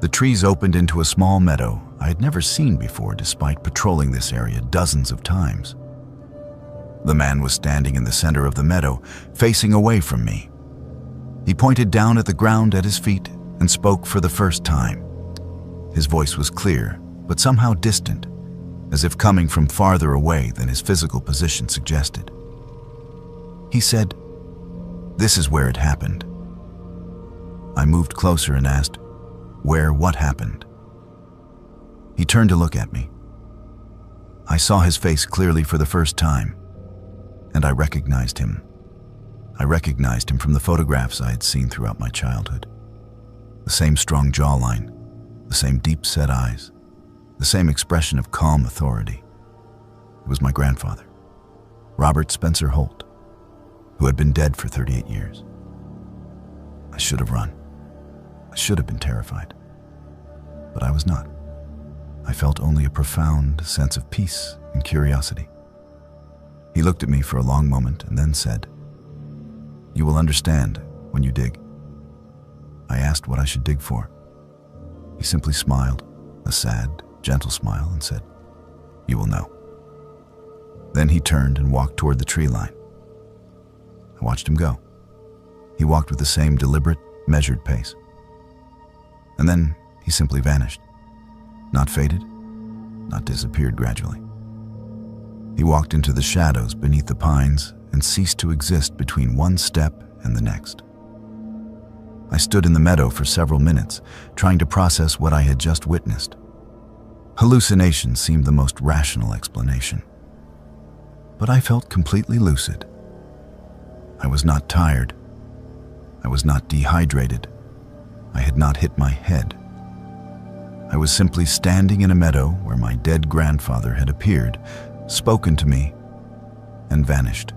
the trees opened into a small meadow I had never seen before despite patrolling this area dozens of times. The man was standing in the center of the meadow, facing away from me. He pointed down at the ground at his feet and spoke for the first time. His voice was clear, but somehow distant, as if coming from farther away than his physical position suggested. He said, "This is where it happened." I moved closer and asked, "Where what happened?" He turned to look at me. I saw his face clearly for the first time, and I recognized him. I recognized him from the photographs I had seen throughout my childhood. The same strong jawline, the same deep-set eyes, the same expression of calm authority. It was my grandfather, Robert Spencer Holt, who had been dead for 38 years. I should have run. I should have been terrified. But I was not. I felt only a profound sense of peace and curiosity. He looked at me for a long moment and then said, "You will understand when you dig." I asked what I should dig for. He simply smiled, a sad, gentle smile, and said, "You will know." Then he turned and walked toward the tree line. I watched him go. He walked with the same deliberate, measured pace. And then he simply vanished. Not faded, not disappeared gradually. He walked into the shadows beneath the pines and ceased to exist between one step and the next. I stood in the meadow for several minutes, trying to process what I had just witnessed. Hallucination seemed the most rational explanation. But I felt completely lucid. I was not tired. I was not dehydrated. I had not hit my head. I was simply standing in a meadow where my dead grandfather had appeared, spoken to me, and vanished.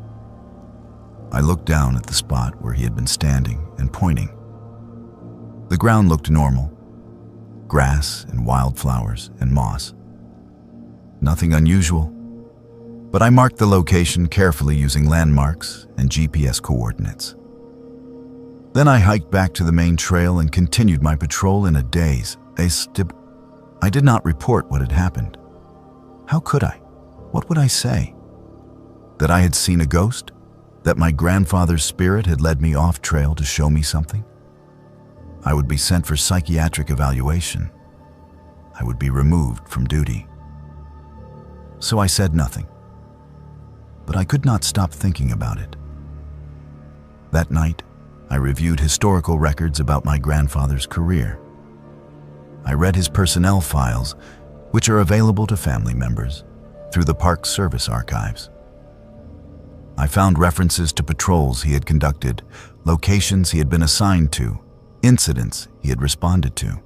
I looked down at the spot where he had been standing and pointing. The ground looked normal. Grass and wildflowers and moss. Nothing unusual, but I marked the location carefully using landmarks and GPS coordinates. Then I hiked back to the main trail and continued my patrol in a daze. I did not report what had happened. How could I? What would I say? That I had seen a ghost? That my grandfather's spirit had led me off trail to show me something? I would be sent for psychiatric evaluation. I would be removed from duty. So I said nothing. But I could not stop thinking about it. That night, I reviewed historical records about my grandfather's career. I read his personnel files, which are available to family members through the Park Service archives. I found references to patrols he had conducted, locations he had been assigned to, incidents he had responded to.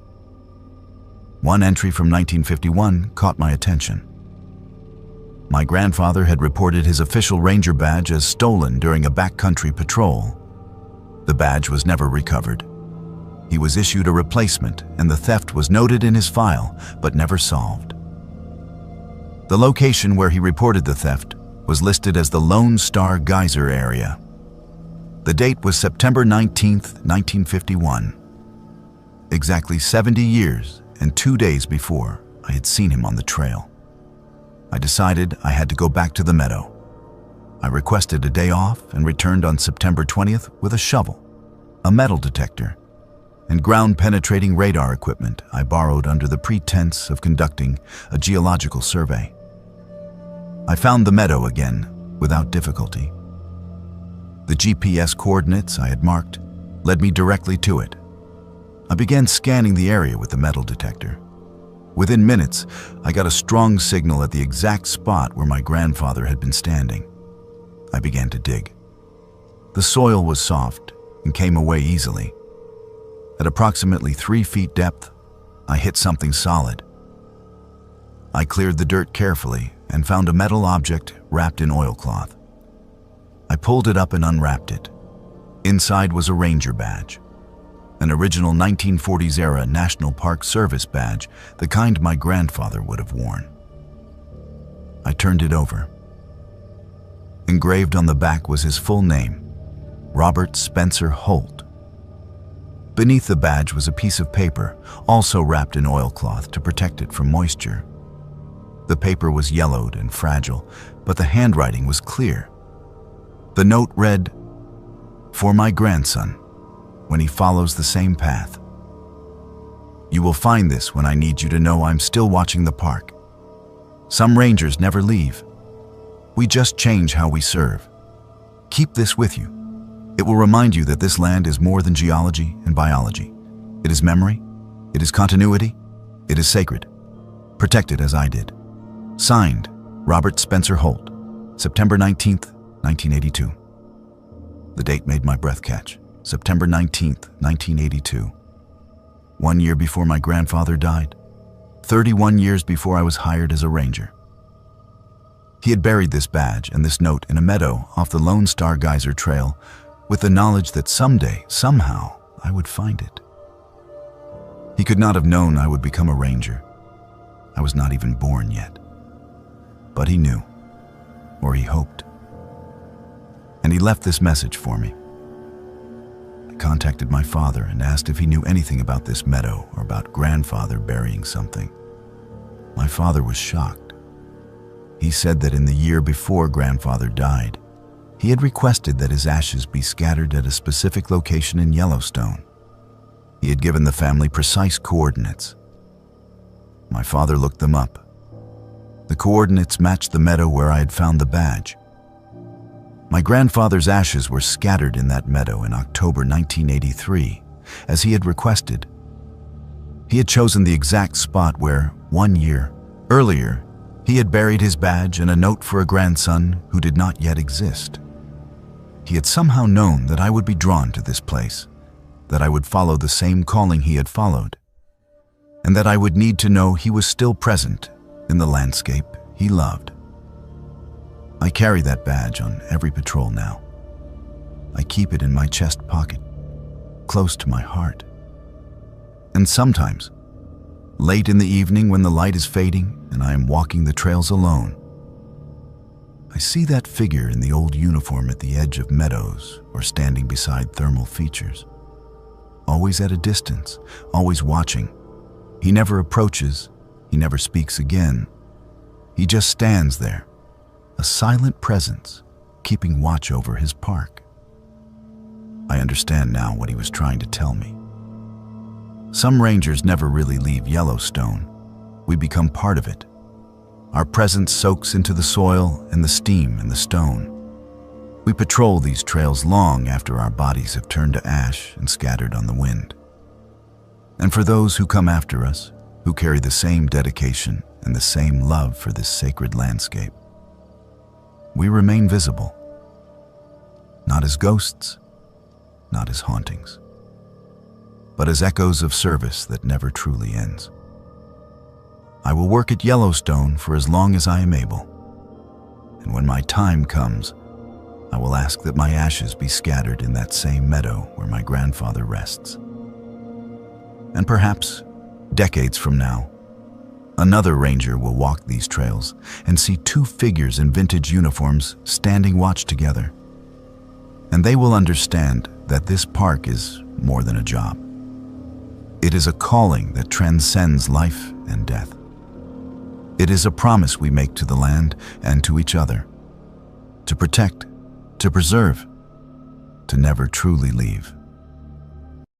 One entry from 1951 caught my attention. My grandfather had reported his official ranger badge as stolen during a backcountry patrol. The badge was never recovered. He was issued a replacement, and the theft was noted in his file, but never solved. The location where he reported the theft was listed as the Lone Star Geyser area. The date was September 19, 1951. Exactly 70 years and 2 days before I had seen him on the trail. I decided I had to go back to the meadow. I requested a day off and returned on September 20th with a shovel, a metal detector, and ground-penetrating radar equipment I borrowed under the pretense of conducting a geological survey. I found the meadow again without difficulty. The GPS coordinates I had marked led me directly to it. I began scanning the area with the metal detector. Within minutes, I got a strong signal at the exact spot where my grandfather had been standing. I began to dig. The soil was soft and came away easily. At approximately 3 feet depth, I hit something solid. I cleared the dirt carefully and found a metal object wrapped in oilcloth. I pulled it up and unwrapped it. Inside was a ranger badge, an original 1940s-era National Park Service badge, the kind my grandfather would have worn. I turned it over. Engraved on the back was his full name, Robert Spencer Holt. Beneath the badge was a piece of paper, also wrapped in oilcloth to protect it from moisture. The paper was yellowed and fragile, but the handwriting was clear. The note read, "For my grandson, when he follows the same path. You will find this when I need you to know I'm still watching the park. Some rangers never leave. We just change how we serve. Keep this with you. It will remind you that this land is more than geology and biology. It is memory, it is continuity, it is sacred. Protect it as I did." Signed, Robert Spencer Holt, September 19th, 1982. The date made my breath catch. September 19th, 1982. 1 year before my grandfather died. 31 years before I was hired as a ranger. He had buried this badge and this note in a meadow off the Lone Star Geyser Trail with the knowledge that someday, somehow, I would find it. He could not have known I would become a ranger. I was not even born yet. But he knew, or he hoped. And he left this message for me. I contacted my father and asked if he knew anything about this meadow or about grandfather burying something. My father was shocked. He said that in the year before grandfather died, he had requested that his ashes be scattered at a specific location in Yellowstone. He had given the family precise coordinates. My father looked them up. The coordinates matched the meadow where I had found the badge. My grandfather's ashes were scattered in that meadow in October 1983, as he had requested. He had chosen the exact spot where, 1 year earlier, he had buried his badge and a note for a grandson who did not yet exist. He had somehow known that I would be drawn to this place, that I would follow the same calling he had followed, and that I would need to know he was still present in the landscape he loved. I carry that badge on every patrol now. I keep it in my chest pocket, close to my heart. And sometimes, late in the evening when the light is fading and I am walking the trails alone, I see that figure in the old uniform at the edge of meadows or standing beside thermal features. Always at a distance, always watching. He never approaches, he never speaks again. He just stands there, a silent presence, keeping watch over his park. I understand now what he was trying to tell me. Some rangers never really leave Yellowstone. We become part of it. Our presence soaks into the soil and the steam and the stone. We patrol these trails long after our bodies have turned to ash and scattered on the wind. And for those who come after us, who carry the same dedication and the same love for this sacred landscape, we remain visible, not as ghosts, not as hauntings, but as echoes of service that never truly ends. I will work at Yellowstone for as long as I am able, and when my time comes, I will ask that my ashes be scattered in that same meadow where my grandfather rests. And perhaps, decades from now, another ranger will walk these trails and see two figures in vintage uniforms standing watch together. And they will understand that this park is more than a job. It is a calling that transcends life and death. It is a promise we make to the land and to each other, to protect, to preserve, to never truly leave.